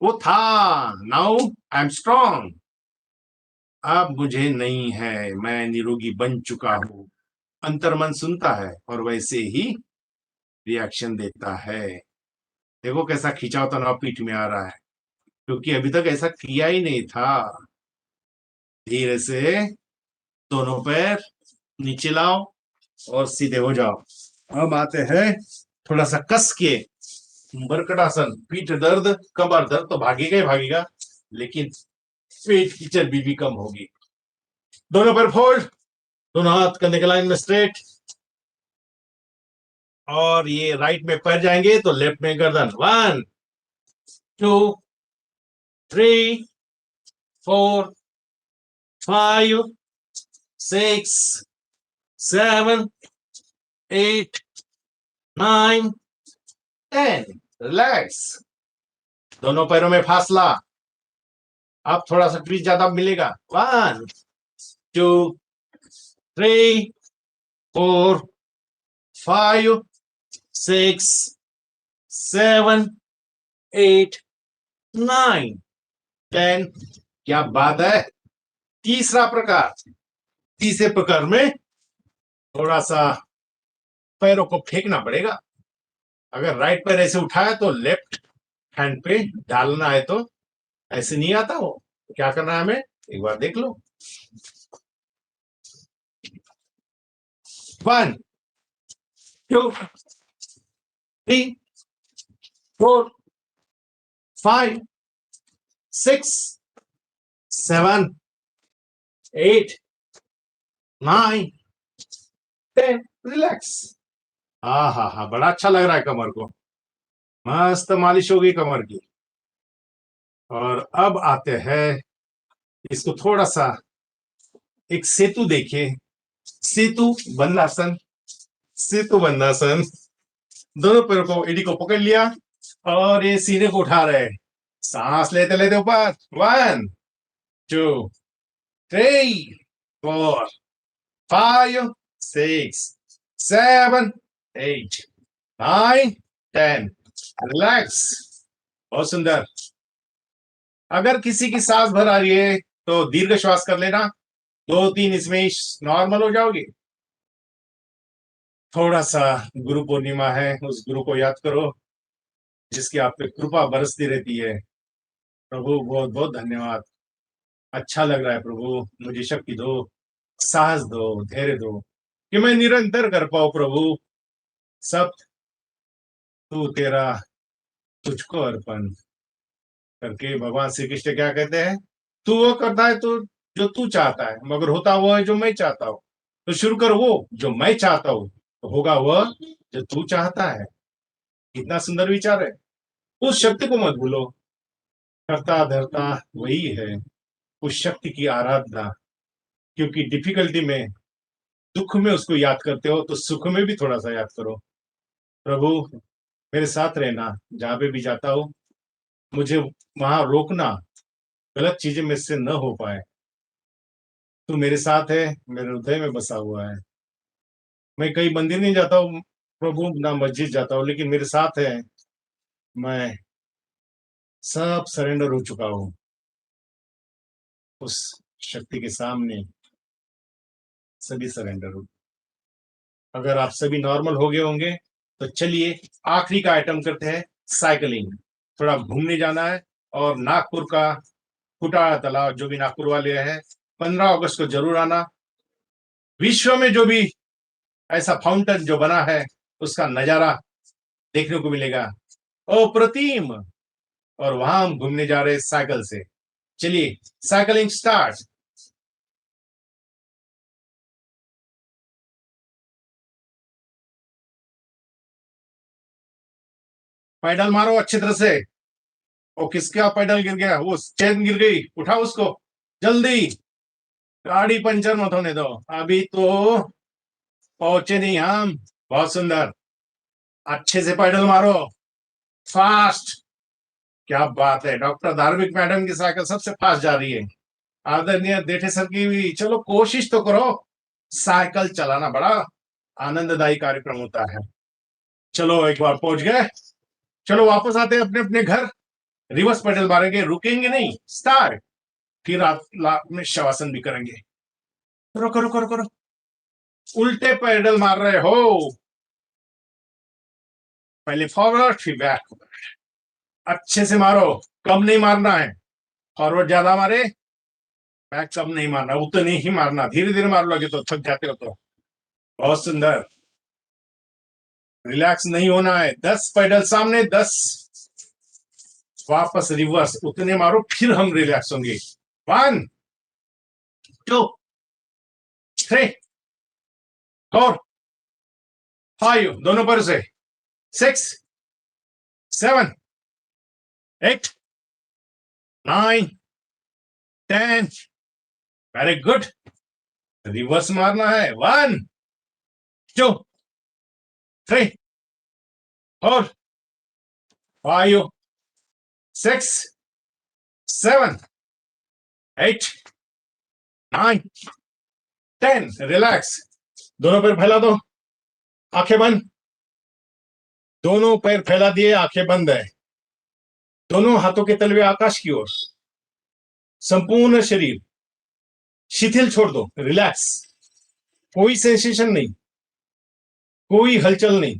वो था, नाउ आई एम स्ट्रांग। अब मुझे नहीं है, मैं निरोगी बन चुका हूं। अंतर्मन सुनता है और वैसे ही रिएक्शन देता है। देखो कैसा खिंचाव तनाव पीठ में आ रहा है, क्योंकि अभी तक ऐसा किया ही नहीं था। धीरे से दोनों पैर नीचे लाओ और सीधे हो जाओ। अब आते हैं थोड़ा सा कस के बरकटासन। पीठ दर्द, कमर दर्द तो भागेगा ही भागेगा, लेकिन पेट की चर्बी भी कम होगी। दोनों पैर फोल्ड, दोनों हाथ कंधे के लाइन में स्ट्रेट, और ये राइट में पैर जाएंगे तो लेफ्ट में गर्दन। 1 2 3 4 5 6 7 8 9 10 रिलैक्स दोनों पैरों में फासला अब थोड़ा सा ट्वीस्ट ज्यादा मिलेगा 1 2 3 4 5 6 7 8 9 10 क्या बात है तीसरा प्रकार तीसरे प्रकार में थोड़ा सा पैरों को फेंकना पड़ेगा अगर राइट पैर ऐसे उठाया तो लेफ्ट हैंड पे डालना है तो ऐसे नहीं आता वो क्या करना है हमें एक बार देख लो 1 2 3 4 5 6 7 8 9 10 रिलैक्स हा बड़ा अच्छा लग रहा है कमर को मस्त मालिश होगी कमर की और अब आते हैं इसको थोड़ा सा एक सेतु देखिए सेतु बंधासन सेतु बंधासन दोनों पैरों को एडी को पकड़ लिया और ये सीने को उठा रहे हैं सांस लेते लेते ऊपर 1 2 3 4 5 6 7 8 9 10 रिलैक्स बहुत सुंदर अगर किसी की सांस भर आ रही है तो दीर्घ श्वास कर लेना 2-3 इसमें नॉर्मल हो जाओगे थोड़ा सा गुरु पूर्णिमा है उस गुरु को याद करो जिसकी आप पे कृपा बरसती रहती है प्रभु बहुत बहुत धन्यवाद अच्छा लग रहा है प्रभु मुझे शक्ति दो साहस दो धैर्य दो कि मैं निरंतर कर पाऊं प्रभु सब तू तेरा तुझको अर्पण करके भगवान श्री कृष्ण क्या कहते हैं तू वो करता है तो जो तू चाहता है मगर होता वो है जो मैं चाहता हूँ तो शुरू कर वो जो मैं चाहता हूँ तो होगा वह जो तू चाहता है कितना सुंदर विचार है उस शक्ति को मत भूलो करता धरता वही है उस शक्ति की आराधना क्योंकि डिफिकल्टी में दुख में उसको याद करते हो तो सुख में भी थोड़ा सा याद करो प्रभु मेरे साथ रहना जहां पे भी जाता हूँ मुझे वहां रोकना गलत चीजें मुझसे न हो पाए तू मेरे साथ है मेरे हृदय में बसा हुआ है मैं कहीं मंदिर नहीं जाता हूँ प्रभु ना मस्जिद जाता हूँ लेकिन मेरे साथ है मैं सब सरेंडर हो चुका हूँ उस शक्ति के सामने सभी सरेंडर हो अगर आप सभी नॉर्मल हो गए होंगे तो चलिए आखिरी का आइटम करते हैं साइकिलिंग थोड़ा घूमने जाना है और नागपुर का फुटाड़ा तालाब जो भी नागपुर वाले हैं 15 अगस्त को जरूर आना विश्व में जो भी ऐसा फाउंटेन जो बना है उसका नजारा देखने को मिलेगा अप्रतिम और वहां हम घूमने जा रहे हैं साइकिल से चलिए साइकिलिंग स्टार्ट पैडल मारो अच्छी तरह से ओ किसका पैडल गिर गया वो चेन गिर गई उठाओ उसको जल्दी गाड़ी पंचर मत होने दो अभी तो पहुंचे नहीं हम बहुत सुंदर अच्छे से पैडल मारो फास्ट क्या बात है डॉक्टर धार्मिक मैडम की साइकिल सबसे फास्ट जा रही है आदरणीय देठे सर की भी चलो कोशिश तो करो साइकिल चलाना बड़ा आनंददायी कार्यक्रम होता है चलो एक बार पहुंच गए चलो वापस आते हैं अपने अपने घर रिवर्स पेडल मारेंगे रुकेंगे नहीं स्टार्ट फिर आप में शवासन भी करेंगे करो करो करो करो उल्टे पैडल मार रहे हो पहले फॉरवर्ड फिर बैक अच्छे से मारो कम नहीं मारना है फॉरवर्ड ज्यादा मारे बैक कम नहीं मारना उतने ही मारना धीरे धीरे मार लोगे तो थक जाते हो तो बहुत सुंदर रिलैक्स नहीं होना है 10 पैडल सामने 10 वापस रिवर्स उतने मारो फिर हम रिलैक्स होंगे 1 2 3 4 5 दोनों पर से 6 7 8 9 10 वेरी गुड रिवर्स मारना है 1 2 3 4 5 6 7 8 9 10। रिलैक्स। दोनों पैर फैला दो, आंखें बंद। दोनों पैर फैला दिए, आंखें बंद है। दोनों हाथों के तलवे आकाश की ओर। संपूर्ण शरीर शिथिल छोड़ दो, रिलैक्स। कोई सेंसेशन नहीं, कोई हलचल नहीं।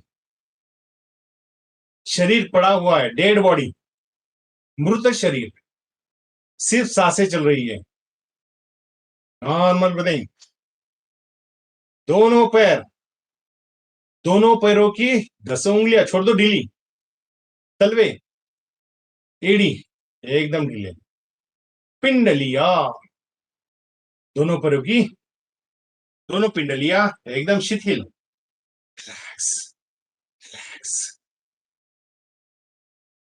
शरीर पड़ा हुआ है, डेड बॉडी, मृत शरीर। सिर्फ सांसें चल रही है, नॉर्मल ब्रीदिंग। दोनों पैर, दोनों पैरों की 10 उंगलियां छोड़ दो ढीली। तलवे, एड़ी एकदम ढीले। पिंडलिया, दोनों पैरों की दोनों पिंडलियां एकदम शिथिल। Relax, relax.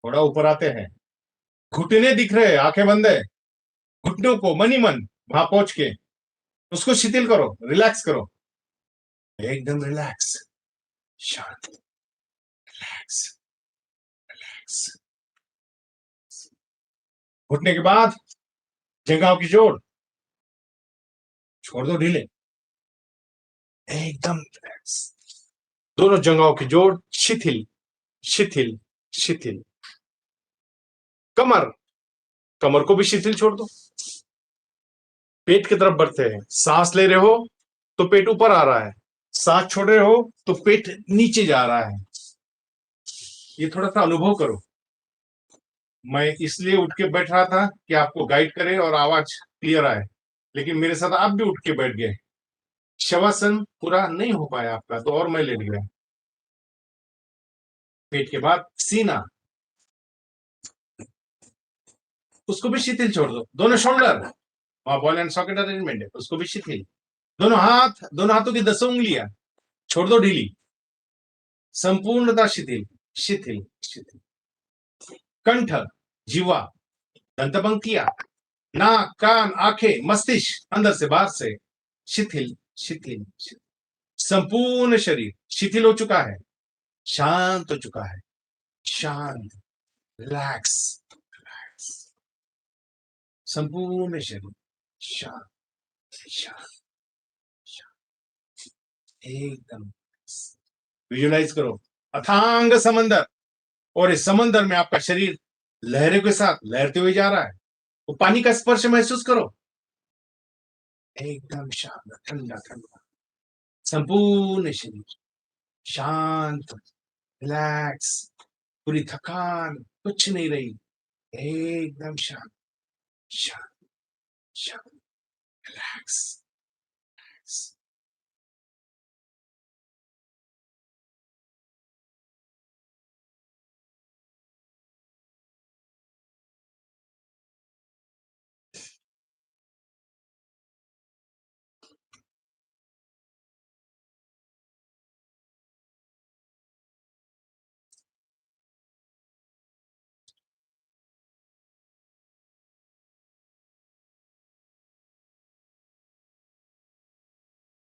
थोड़ा ऊपर आते हैं। घुटने दिख रहे हैं, आंखें बंद है। घुटनों को मन ही मन वहां पहुंच के उसको शिथिल करो, रिलैक्स करो। एकदम रिलैक्स, शांत, रिलैक्स, रिलैक्स। घुटने के बाद जंघाओं की जोड़ छोड़ दो ढीले, एकदम रिलैक्स। दोनों जंघाओं की जोड़ शिथिल, शिथिल, शिथिल। कमर, कमर को भी शिथिल छोड़ दो। पेट की तरफ बढ़ते हैं। सांस ले रहे हो तो पेट ऊपर आ रहा है, सांस छोड़ रहे हो तो पेट नीचे जा रहा है। ये थोड़ा सा अनुभव करो। मैं इसलिए उठ के बैठ रहा था कि आपको गाइड करे और आवाज क्लियर आए, लेकिन मेरे साथ आप भी उठ के बैठ गए। शवासन पूरा नहीं हो पाया आपका, तो और मैं लेट गया। पेट के बाद सीना, उसको भी शिथिल छोड़ दो। दोनों शोल्डर और बॉल एंड सॉकेट अरेंजमेंट है, उसको भी शिथिल। दोनों हाथ, दोनों हाथों की 10 उंगलियां छोड़ दो ढीली, संपूर्णता शिथिल, शिथिल, शिथिल। कंठ, जीवा, दंतपंक्तियां, नाक, कान, आंखें, मस्तिष्क अंदर से बाहर से शिथिल, शिथिल, शिथिल। संपूर्ण शरीर शिथिल हो चुका है, शांत हो चुका है, शांत, रिलैक्स, रिलैक्स। संपूर्ण शरीर शांत, शांत, शांत, एकदम। विजुलाइज करो अथांग समंदर, और इस समंदर में आपका शरीर लहरों के साथ लहरते हुए जा रहा है। वो पानी का स्पर्श महसूस करो, एकदम शांत, ठंडा ठंडा। संपूर्ण शरीर शांत, रिलैक्स, पूरी थकान कुछ नहीं रही, एकदम शांत, शांत, शांत, रिलैक्स, रिलैक्स।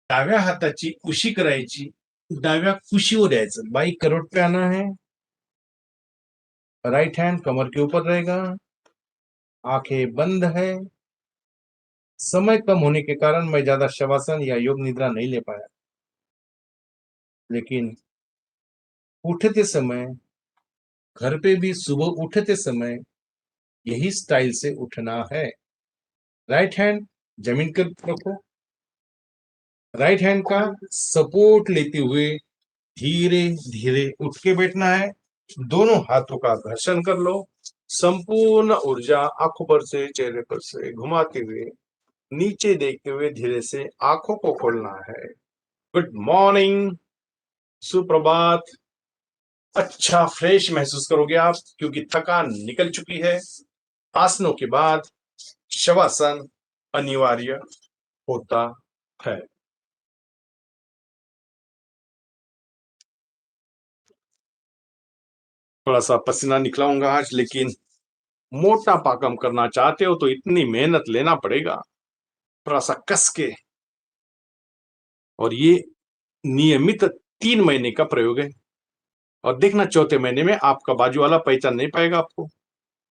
डाव्या हाताची उशी करायची, डाव्या कुशीवर द्यायचं। बाई करोट पे आना है, राइट हैंड कमर के ऊपर रहेगा, आंखें बंद है। समय कम होने के कारण मैं ज्यादा शवासन या योग निद्रा नहीं ले पाया, लेकिन उठते समय, घर पे भी सुबह उठते समय यही स्टाइल से उठना है। राइट हैंड जमीन पर रखो, राइट हैंड का सपोर्ट लेते हुए धीरे धीरे उठ के बैठना है। दोनों हाथों का घर्षण कर लो। संपूर्ण ऊर्जा आंखों पर से चेहरे पर से घुमाते हुए नीचे देखते हुए धीरे से आंखों को खोलना है। गुड मॉर्निंग, सुप्रभात। अच्छा फ्रेश महसूस करोगे आप, क्योंकि थकान निकल चुकी है। आसनों के बाद शवासन अनिवार्य होता है। थोड़ा सा पसीना निकलाऊंगा आज, लेकिन मोटापा कम करना चाहते हो तो इतनी मेहनत लेना पड़ेगा, थोड़ा सा कस के। और ये नियमित 3 महीने का प्रयोग है और देखना चौथे महीने में आपका बाजू वाला पहचान नहीं पाएगा आपको।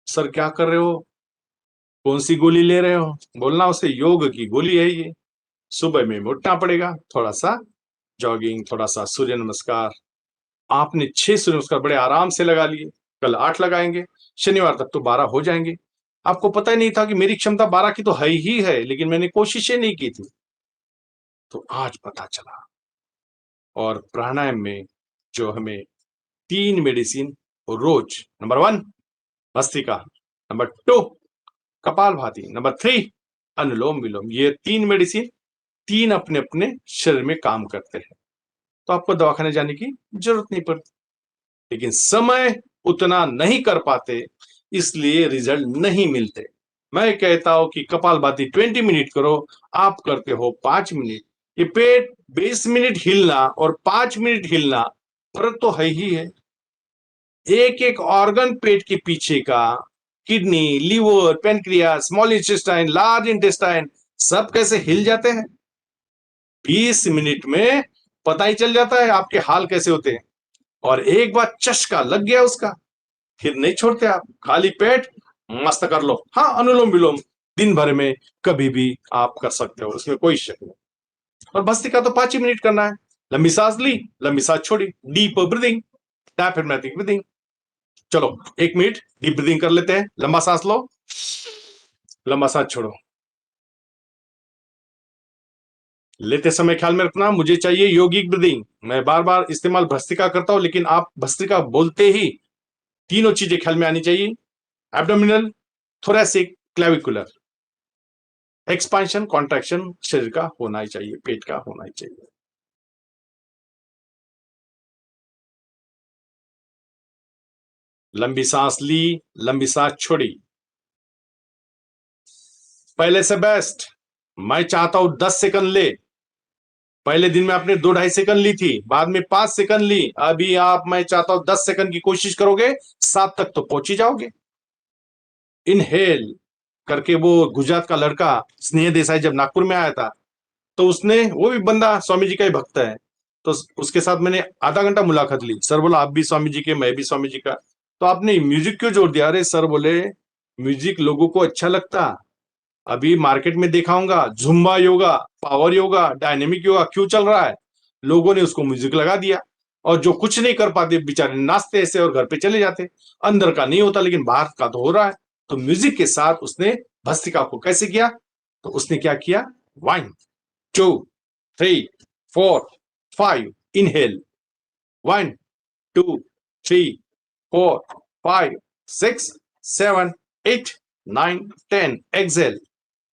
सर क्या कर रहे हो, कौन सी गोली ले रहे हो, बोलना उसे योग की गोली है ये। सुबह में उठना पड़ेगा, थोड़ा सा जॉगिंग, थोड़ा सा सूर्य नमस्कार। आपने 6 सूर्य नमस्कार बड़े आराम से लगा लिए, कल 8 लगाएंगे, शनिवार तक तो 12 हो जाएंगे। आपको पता ही नहीं था कि मेरी क्षमता 12 की तो है ही है, लेकिन मैंने कोशिशें नहीं की थी, तो आज पता चला। और प्राणायाम में जो हमें 3 मेडिसिन रोज, नंबर 1 भस्त्रिका, नंबर 2 कपालभाति, नंबर 3 अनुलोम विलोम, ये 3 मेडिसिन 3 अपने अपने शरीर में काम करते हैं, तो आपको दवाखाने जाने की जरूरत नहीं पड़ती। लेकिन समय उतना नहीं कर पाते, इसलिए रिजल्ट नहीं मिलते। मैं कहता हूं कि कपालभाति 20 मिनट करो, आप करते हो 5 मिनट। ये पेट 20 मिनट हिलना और 5 मिनट हिलना फर्क तो है ही है। एक एक ऑर्गन पेट के पीछे का, kidney, liver, pancreas, small intestine, large intestine, सब कैसे हिल जाते हैं 20 मिनट में, पता ही चल जाता है आपके हाल कैसे होते हैं। और एक बार चस्का लग गया उसका, फिर नहीं छोड़ते आप। खाली पेट मस्त कर लो, हाँ अनुलोम विलोम दिन भर में कभी भी आप कर सकते हो, उसमें कोई शक नहीं। और भस्त्रिका तो 5 ही मिनट करना है। लंबी सांस ली, लंबी सांस छोड़ी, डीप ब्रीदिंग, डायफ्रागमेटिक ब्रीदिंग। चलो 1 मिनट डीप ब्रीदिंग कर लेते हैं। लंबा सांस लो, लंबा सांस छोड़ो। लेते समय ख्याल में रखना, मुझे चाहिए योगिक ब्रीदिंग। मैं बार बार इस्तेमाल भस्त्रिका करता हूं, लेकिन आप भस्त्रिका बोलते ही तीनों चीजें ख्याल में आनी चाहिए, abdominal, thoracic, clavicular. Expansion, contraction शरीर का होना ही चाहिए, पेट का होना ही चाहिए। लंबी सांस ली, लंबी सांस छोड़ी। पहले से बेस्ट, मैं चाहता हूं 10 सेकंड ले। पहले दिन में आपने 2-2.5 सेकंड ली थी, बाद में 5 सेकंड ली। अभी आप, मैं चाहता हूं 10 सेकंड की कोशिश करोगे, 7 तक तो पहुंच ही जाओगे। इनहेल करके, वो गुजरात का लड़का स्नेह देसाई जब नागपुर में आया था, तो उसने, वो भी बंदा स्वामी जी का ही भक्त है, तो उसके साथ मैंने आधा घंटा मुलाकात ली। सर बोला आप भी स्वामी जी के, मैं भी स्वामी जी का, तो आपने म्यूजिक क्यों जोड़ दिया? अरे सर बोले, म्यूजिक लोगों को अच्छा लगता, अभी मार्केट में देखा होगा Zumba yoga, power yoga, dynamic yoga क्यों चल रहा है, लोगों ने उसको म्यूजिक लगा दिया, और जो कुछ नहीं कर पाते बेचारे नाचते ऐसे और घर पे चले जाते। अंदर का नहीं होता, लेकिन बाहर का तो हो रहा है। तो म्यूजिक के साथ उसने भस्त्रिका को कैसे किया, तो उसने क्या किया, 1 2 3 4 5 इनहेल, 1 2 3 4 5 6 7 8 9 10 एक्सेल।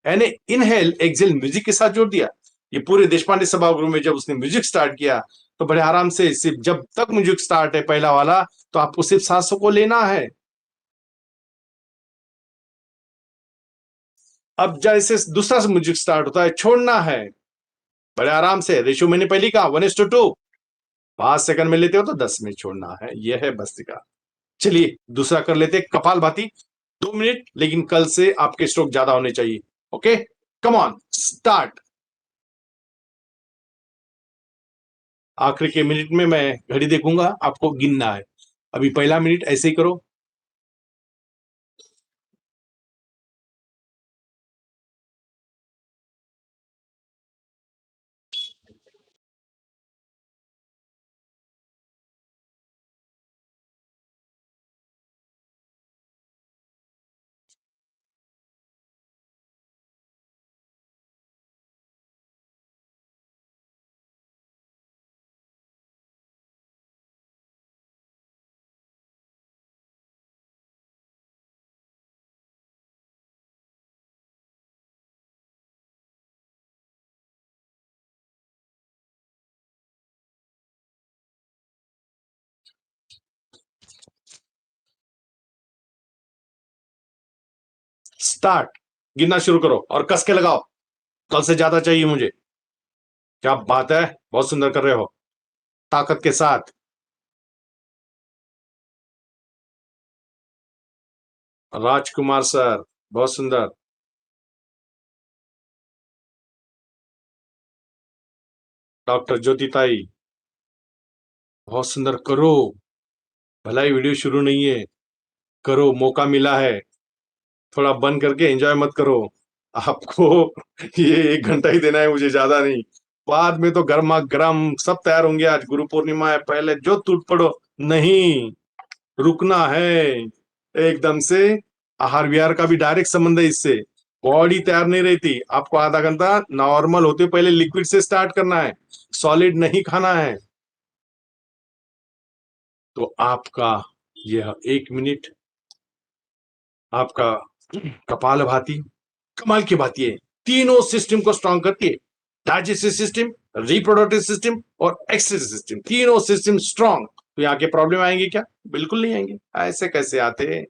यानी इनहेल एक्सेल म्यूजिक के साथ जोड़ दिया। ये पूरे देशपांडे सभागृह में जब उसने म्यूजिक स्टार्ट किया, तो बड़े आराम से, सिर्फ जब तक म्यूजिक स्टार्ट है पहला वाला, तो आपको सिर्फ सांसों को लेना है। अब जैसे दूसरा म्यूजिक स्टार्ट होता है, छोड़ना है बड़े आराम से। रेशो मैंने पहले कहा 1:2, 5 सेकंड में लेते हो तो 10 में छोड़ना है। यह है भस्त्रिका। चलिए दूसरा कर लेते, कपाल भाती 2 मिनट, लेकिन कल से आपके स्ट्रोक ज्यादा होने चाहिए। Okay, come on, start. आखिर के मिनट में मैं घड़ी देखूंगा, आपको गिनना है। अभी पहला मिनट ऐसे ही करो। स्टार्ट, गिनना शुरू करो और कस के लगाओ। कल से ज्यादा चाहिए मुझे। क्या बात है, बहुत सुंदर कर रहे हो, ताकत के साथ। राजकुमार सर, बहुत सुंदर। डॉक्टर ज्योति ताई, बहुत सुंदर, करो। भलाई वीडियो शुरू नहीं है, करो, मौका मिला है। थोड़ा बंद करके एंजॉय मत करो। आपको ये 1 घंटा ही देना है मुझे, ज्यादा नहीं। बाद में तो गर्मा गर्म सब तैयार होंगे। आज गुरु पूर्णिमा है, पहले जो टूट पड़ो। नहीं, रुकना है एकदम से। आहार विहार का भी डायरेक्ट संबंध है इससे। बॉडी तैयार नहीं रहती, आपको आधा घंटा नॉर्मल होते पहले लिक्विड से स्टार्ट करना है, सॉलिड नहीं खाना है। तो आपका यह 1 मिनट आपका कपालभाति कमाल की बात ये तीनों सिस्टम को स्ट्रांग करती है। डाइजेस्टिव सिस्टम, रिप्रोडक्टिव सिस्टम और एक्सक्रीटिव सिस्टम, तीनों सिस्टम स्ट्रांग। तो यहाँ के प्रॉब्लम आएंगे क्या? बिल्कुल नहीं आएंगे। ऐसे कैसे आते हैं?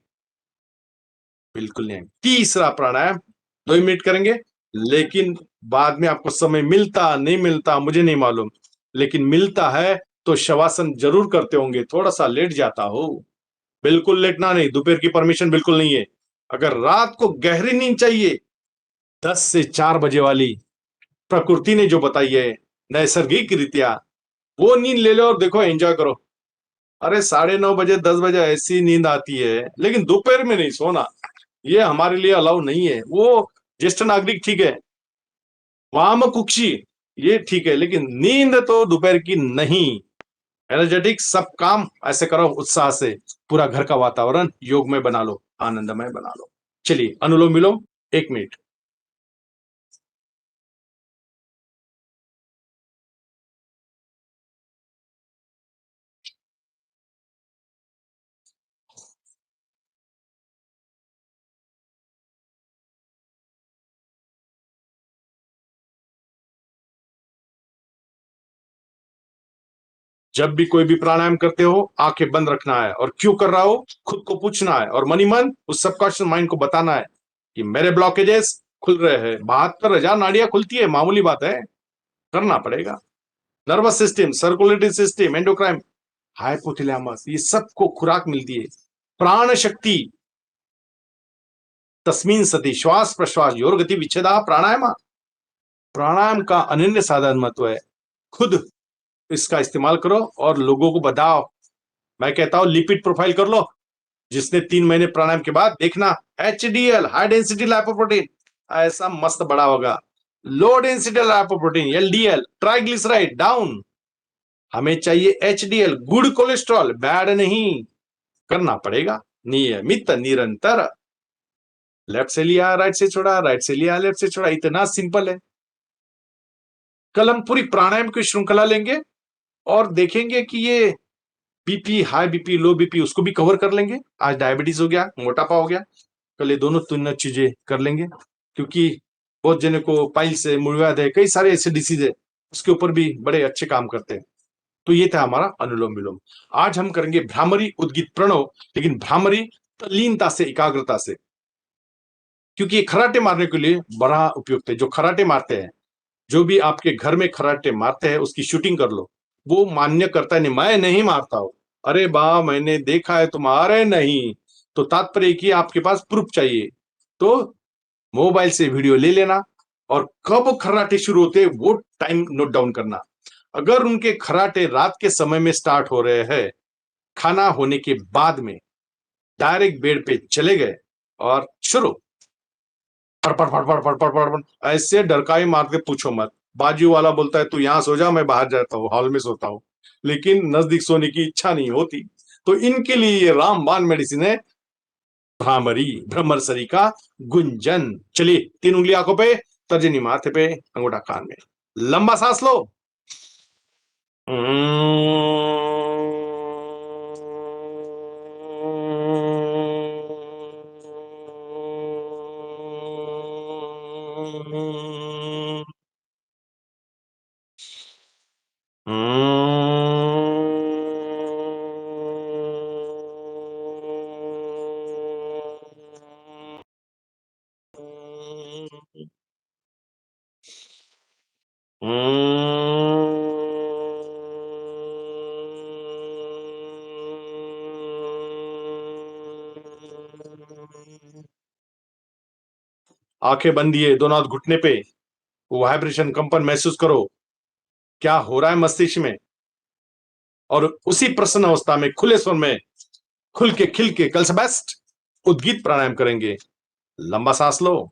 बिल्कुल नहीं आएंगे। तीसरा प्राणायाम 2 मिनट करेंगे, लेकिन बाद में आपको समय मिलता नहीं मिलता मुझे नहीं मालूम, लेकिन मिलता है तो शवासन जरूर करते होंगे। थोड़ा सा लेट जाता हो, बिल्कुल लेटना नहीं। दोपहर की परमिशन बिल्कुल नहीं है। अगर रात को गहरी नींद चाहिए, 10 से 4 बजे वाली प्रकृति ने जो बताई है नैसर्गिक रीत्या, वो नींद ले लो और देखो, एंजॉय करो। अरे 9:30 बजे 10 बजे ऐसी नींद आती है, लेकिन दोपहर में नहीं सोना, ये हमारे लिए अलाउ नहीं है। वो ज्येष्ठ नागरिक ठीक है, वाम कुक्षी ये ठीक है, लेकिन नींद तो दोपहर की नहीं। एनर्जेटिक सब काम ऐसे करो उत्साह से, पूरा घर का वातावरण योगमय बना लो, आनंदमय बना लो। चलिए, अनुलोम विलोम 1 मिनट। जब भी कोई भी प्राणायाम करते हो, आंखें बंद रखना है, और क्यों कर रहा हो खुद को पूछना है, और मनी मन उस सबकॉन्शियस माइंड को बताना है कि मेरे ब्लॉकेजेस खुल रहे हैं। 72,000 नाड़ियां खुलती है, मामूली बात है, करना पड़ेगा। Nervous system, circulatory system, endocrine, hypothalamus, ये सबको खुराक मिलती है। प्राण शक्ति, तस्मीन सती, श्वास प्रश्वास योर गति विच्छेदा प्राणायाम। प्राणायाम का अनन्य साधारण महत्व है। खुद इसका इस्तेमाल करो और लोगों को बताओ। मैं कहता हूं लिपिड प्रोफाइल कर लो। जिसने 3 महीने प्राणायाम के बाद देखना, HDL हाई डेंसिटी लाइपोप्रोटीन ऐसा मस्त बड़ा होगा, low density lipoprotein LDL triglyceride down. हमें चाहिए HDL गुड कोलेस्ट्रॉल, बैड नहीं। करना पड़ेगा नियमित निरंतर। लेफ्ट से लिया राइट से छोड़ा, राइट से लिया लेफ्ट से छोड़ा, इतना सिंपल है। कल हम पूरी प्राणायाम की श्रृंखला लेंगे और देखेंगे कि ये बीपी, हाई बीपी, लो बीपी, उसको भी कवर कर लेंगे। आज डायबिटीज हो गया, मोटापा हो गया, कल ये दोनों तीनों चीजें कर लेंगे। क्योंकि बहुत जने को पाइल्स है, मुड़व्याध है, कई सारे ऐसे डिसीज है, उसके ऊपर भी बड़े अच्छे काम करते हैं। तो ये था हमारा अनुलोम विलोम। आज हम करेंगे भ्रामरी उद्गीत प्रणव, लेकिन भ्रामरी तल्लीनता से, एकाग्रता से, क्योंकि ये खराटे मारने के लिए बड़ा उपयुक्त है। जो खराटे मारते हैं, जो भी आपके घर में खराटे मारते हैं, उसकी शूटिंग कर लो। वो मान्य करता है नहीं, मैं नहीं मारता हूं। अरे बा, मैंने देखा है, तुम आ रहे नहीं। तो तात्पर्य कि आपके पास प्रूफ चाहिए। तो मोबाइल से वीडियो ले लेना, और कब खराटे शुरू होते हैं वो टाइम नोट डाउन करना। अगर उनके खराटे रात के समय में स्टार्ट हो रहे हैं, खाना होने के बाद में डायरेक्ट बेड पे चले गए और शुरू फड़ फड़ फड़ फड़ फड़ फड़ फड़, ऐसे डरकाई मार के पूछो मत। बाजू वाला बोलता है तू यहां सो जा, मैं बाहर जाता हूँ, हॉल में सोता हूँ, लेकिन नजदीक सोने की इच्छा नहीं होती। तो इनके लिए ये रामबाण मेडिसिन है, भ्रामरी, भ्रमरसरी का गुंजन। चलिए, 3 उंगली आंखों पे, तर्जनी माथे पे, अंगूठा कान में, लंबा सांस लो। आंखें बंद दिए, दोनों हाथ घुटने पे, वो वाइब्रेशन, कंपन महसूस करो। क्या हो रहा है मस्तिष्क में, और उसी प्रसन्न अवस्था में खुले स्वर में खुल के खिल के कल से बेस्ट उद्गीत प्राणायाम करेंगे। लंबा सांस लो।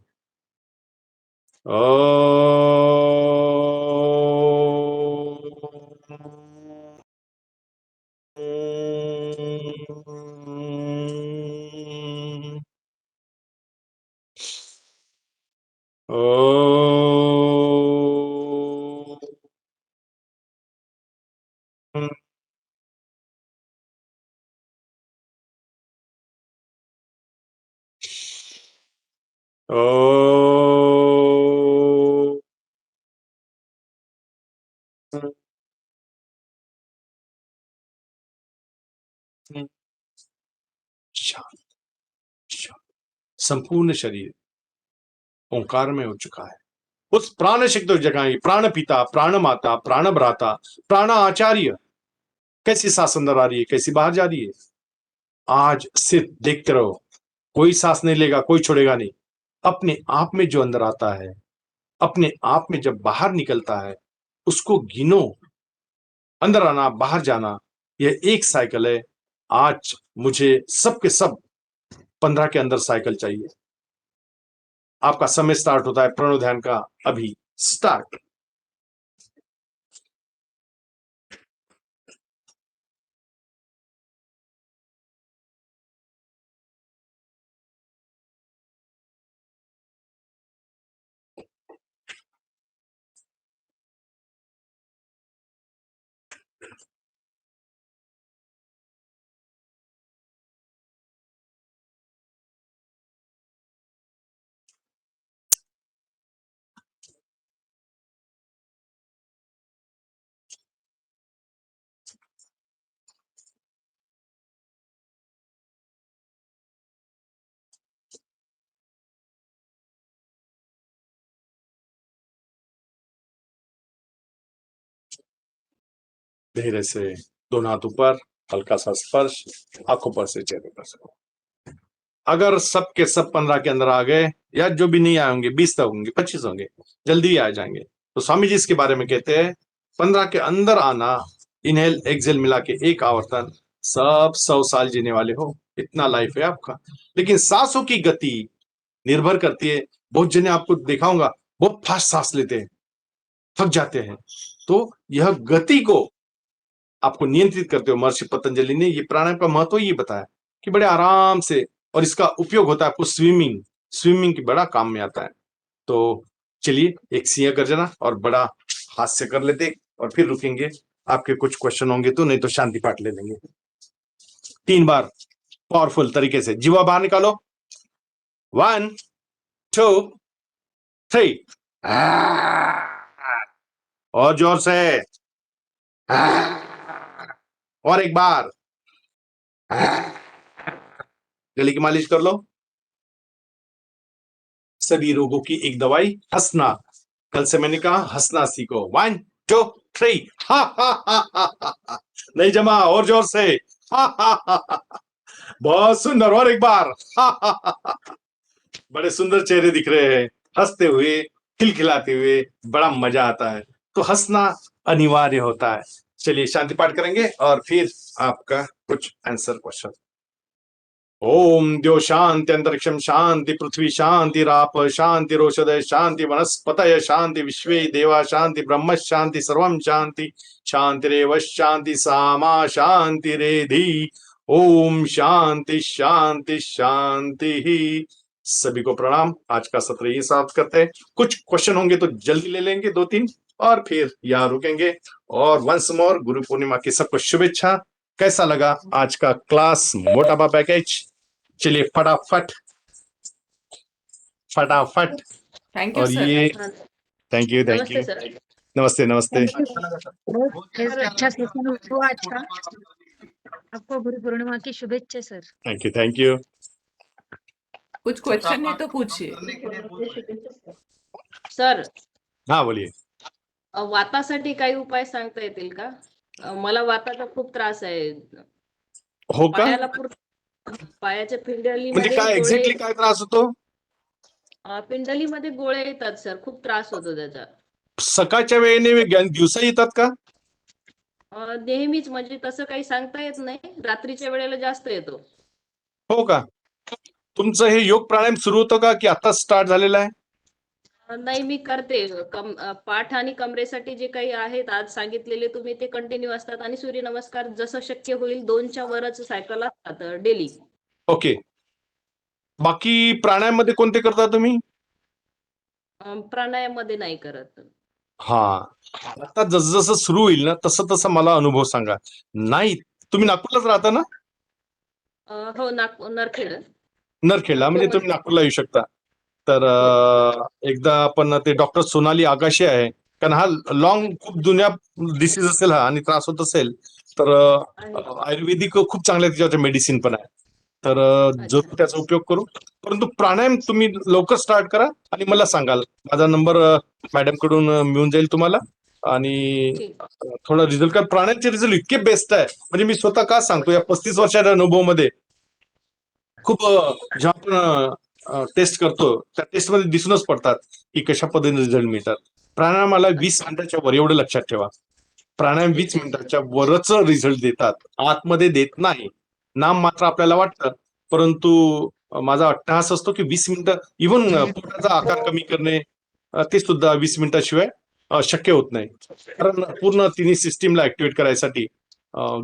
शांत शांत। संपूर्ण शरीर ओंकार में हो चुका है। उस प्राण शक्ति जगाई, प्राण पिता, प्राण माता, प्राण भ्राता, प्राण आचार्य। कैसी सांस अंदर आ रही है, कैसी बाहर जा रही है। आज सिर्फ देखते रहो, कोई सांस नहीं लेगा, कोई छोड़ेगा नहीं। अपने आप में जो अंदर आता है, अपने आप में जब बाहर निकलता है, उसको गिनो। अंदर आना, बाहर जाना, यह एक साइकिल है। आज मुझे सबके सब 15 के अंदर साइकिल चाहिए। आपका समय स्टार्ट होता है प्रणव ध्यान का अभी। स्टार्ट। धीरे से दोनों हाथ ऊपर, हल्का सा स्पर्श आंखों पर से चेहरे पर से। अगर सब के सब 15 के अंदर आ गए, या जो भी नहीं आए होंगे, 20 तक होंगे, 25 होंगे, जल्दी ही आ जाएंगे। तो स्वामी जी इसके बारे में कहते हैं 15 के अंदर आना, इनहेल एक्सेल मिला के एक आवर्तन, सब 100 साल जीने वाले हो। इतना लाइफ है आपका। लेकिन सांसों की गति निर्भर करती है। बहुत जने आपको देखा होगा बहुत फास्ट सांस लेते हैं, थक जाते हैं। तो यह गति को आपको नियंत्रित करते हो। महर्षि पतंजलि ने ये प्राणायाम का महत्व ये बताया कि बड़े आराम से, और इसका उपयोग होता है आपको स्विमिंग की बड़ा काम में आता है। तो चलिए एक सिंह गर्जना और बड़ा हास्य कर लेते और फिर रुकेंगे। आपके कुछ क्वेश्चन होंगे तो, नहीं तो शांति पाठ ले लेंगे। 3 बार पावरफुल तरीके से जीवा बाहर निकालो। 1 2 3। और जोर से। और एक बार। गले की मालिश कर लो। सभी रोगों की एक दवाई, हंसना। कल से मैंने कहा हंसना सीखो। 1 2 3। हा हा हा हा। नहीं जमा, और जोर से। हा हा हा। बहुत सुंदर, और एक बार। हा हा हा। बड़े सुंदर चेहरे दिख रहे हैं, हंसते हुए, खिलखिलाते हुए, बड़ा मजा आता है। तो हंसना अनिवार्य होता है। चलिए शांति पाठ करेंगे और फिर आपका कुछ आंसर क्वेश्चन। ओम द्यो शांति अंतरिक्षम शांति पृथ्वी शांति राप शांति रोषधय शांति वनस्पतय शांति विश्वे देवा शांति ब्रह्म शांति सर्वम शांति शांतिरेव शांति सामा शांति रेधि। ओम शांति शांति शांति ही। सभी को प्रणाम। आज का सत्र ये समाप्त करते हैं। कुछ क्वेश्चन होंगे तो जल्दी ले लेंगे, 2-3, और फिर यहाँ रुकेंगे। और वंस मोर गुरु पूर्णिमा की सबको शुभेच्छा। कैसा लगा आज का क्लास, मोटापा पैकेज? चलिए फटाफट फटाफट। थैंक यू और सर। ये थैंक यू नमस्ते सर। नमस्ते नमस्ते। Thank you. अच्छा लगा सर। बहुत अच्छा सेशन हुआ आज का। आपको गुरु पूर्णिमा की शुभेच्छा सर। Thank you. कुछ क्वेश्चन है तो पूछिए। सर, हाँ बोलिए। वातासाठी काही उपाय सांगता येतील का? मला वाताचा खूप त्रास आहे. हो का? पायाला पायाच्या म्हणजे पिंडलीमध्ये काय गोळे, एक्झॅक्टली काय त्रास होतो? पिंडलीमध्ये गोळे येतात सर. खूप त्रास होतो त्याचा. सकाळच्या वेळेने दिवसा येतात का? नेहमीच म्हणजे तसं काही सांगता येत नाही. रात्रीच्या वेळेला जास्त येतो. हो का? तुमचं हे योग प्राणायाम सुरू होतं का की आता स्टार्ट झालेलं आहे? नाही, मी करते. पाठ आणि कमरेसाठी जे काही आहेत आज सांगितलेले तुम्ही ते कंटिन्यू असतात आणि सूर्यनमस्कार जसं शक्य होईल 2च्या वरच सायकल असतात डेली. ओके. बाकी प्राणायाम मध्ये कोणते करता तुम्ही? प्राणायाम मध्ये नाही करत. हा, आता जसं जसं सुरू होईल ना तसं तसं मला अनुभव सांगा. नाही, तुम्ही नागपूरलाच राहता ना? हो, नरखेड. नरखेडला, म्हणजे तुम्ही नागपूरला येऊ शकता. तर एकदा आपण ते डॉक्टर सोनाली आगाशे आहे, कारण हा लॉंग खूप जुन्या डिसीज असेल हा आणि त्रास होत असेल तर आयुर्वेदिक खूप चांगल्या त्याच्यावर मेडिसिन पण आहे. तर जरूर त्याचा उपयोग करू. परंतु प्राणायाम तुम्ही लवकर स्टार्ट करा आणि मला सांगाल. माझा नंबर मॅडम कडून मिळून जाईल तुम्हाला. आणि ठीक. थोडा रिझल्ट, कारण प्राणायामचे रिझल्ट इतके बेस्ट आहे, म्हणजे मी स्वतः का सांगतो, या 35 वर्षाच्या अनुभवामध्ये खूप जेव्हा आपण टेस्ट करतो त्या टेस्ट मध्ये दिसूनच पडतात की कशा पद्धतीने रिझल्ट मिळतात. प्राणायामाला 20 मिनिटाच्या वर, एवढं लक्षात ठेवा. प्राणायाम 20 मिनिटाच्या वरच रिझल्ट देतात, आतमध्ये देत नाही. नाम मात्र आपल्याला वाटतं, परंतु माझा अट्टहास असतो की 20 मिनिटं, इव्हन पोटाचा आकार कमी करणे ते सुद्धा 20 मिनिटाशिवाय शक्य होत नाही, कारण पूर्ण तिन्ही सिस्टीमला ऍक्टिव्हेट करायसाठी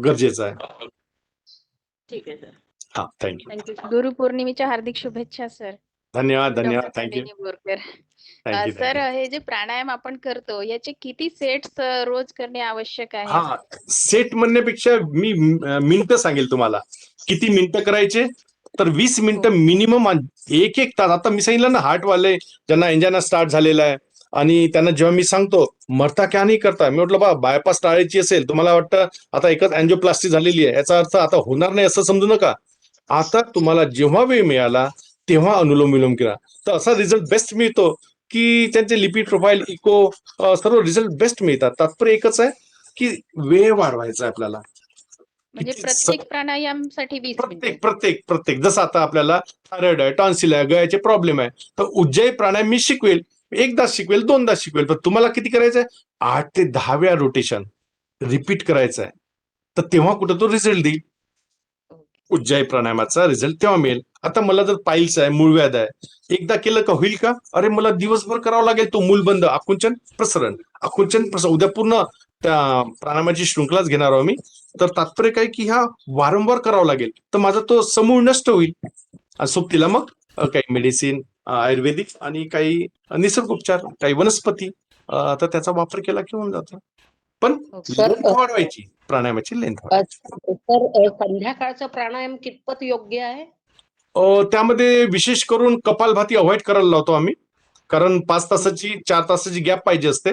गरजेचं आहे. ठीक आहे सर. हा, थँक्यू. थँक्यू. गुरुपौर्णिमेच्या हार्दिक शुभेच्छा सर. धन्यवाद, डॉक्टर धन्यवाद, thank you, Nalini Borkar. Thank you, sir, thank you. हे जे प्राणायाम आपण करतो याचे किती सेट्स रोज करणे आवश्यक आहे? हा, सेट म्हणण्यापेक्षा मी मिनिटं सांगेल तुम्हाला. किती मिनिटं करायचे? तर 20 मिनिटं मिनिमम, एक एक तास. आता मी सांगितलं ना, हार्टवाले ज्यांना एंजाना स्टार्ट झालेला आहे आणि त्यांना जेव्हा मी सांगतो मरता क्या नाही करता, मी म्हटलं बा बायपास टाळायची असेल, तुम्हाला वाटतं आता एकच अँजिओप्लास्टी झालेली आहे, याचा अर्थ आता होणार नाही असं समजू नका. आता तुम्हाला जेव्हा वेळ मिळाला तेव्हा अनुलोम विलोम करा, तर असा रिझल्ट बेस्ट मिळतो की त्यांचे लिपिड प्रोफाईल, इको, सर्व रिझल्ट बेस्ट मिळतात. तात्पर्य एकच आहे की वेळ वाढवायचा आहे आपल्याला. म्हणजे किती प्रत्येक प्राणायामसाठी 20 मिनिटं? प्रत्येक प्रत्येक प्रत्येक जसं आता आपल्याला थायरॉइड आहे, टॉन्सिल आहे, गळ्याचे प्रॉब्लेम आहे, तर उज्जयी प्राणायाम मी शिकवेल, एकदा शिकवेल, दोनदा शिकवेल, पण तुम्हाला किती करायचंय? 8 ते 10 वेळा रोटेशन रिपीट करायचं आहे, तर तेव्हा कुठं तो रिझल्ट देईल. उज्जयी प्राणायामाचा रिझल्ट तेव्हा मिळेल. आता मला जर पाईल्स आहे, मूळव्याध आहे, एकदा केलं का होईल का? अरे मला दिवसभर करावं लागेल तो मूलबंद, आकुंचन प्रसरण, आकुंचन प्रसरण. उद्या पूर्ण त्या प्राणायामाची शृंखलाच घेणार आहोत मी. तर तात्पर्य काय की ह्या वारंवार करावं लागेल, तर माझा तो समूळ नष्ट होईल. आणि सोबतीला मग काही मेडिसिन, आयुर्वेदिक आणि काही निसर्गोपचार, काही वनस्पती, तर त्याचा वापर केला की होऊन जातो. पण लेंथ वाढवायची, प्राणायामाची लेंथ वाढवायची. तर संध्याकाळचं प्राणायाम कितपत योग्य आहे? त्यामध्ये विशेष करून कपालभाती अवॉइड करायला लावतो आम्ही, कारण 5 तासाची 4 तासाची गॅप पाहिजे असते.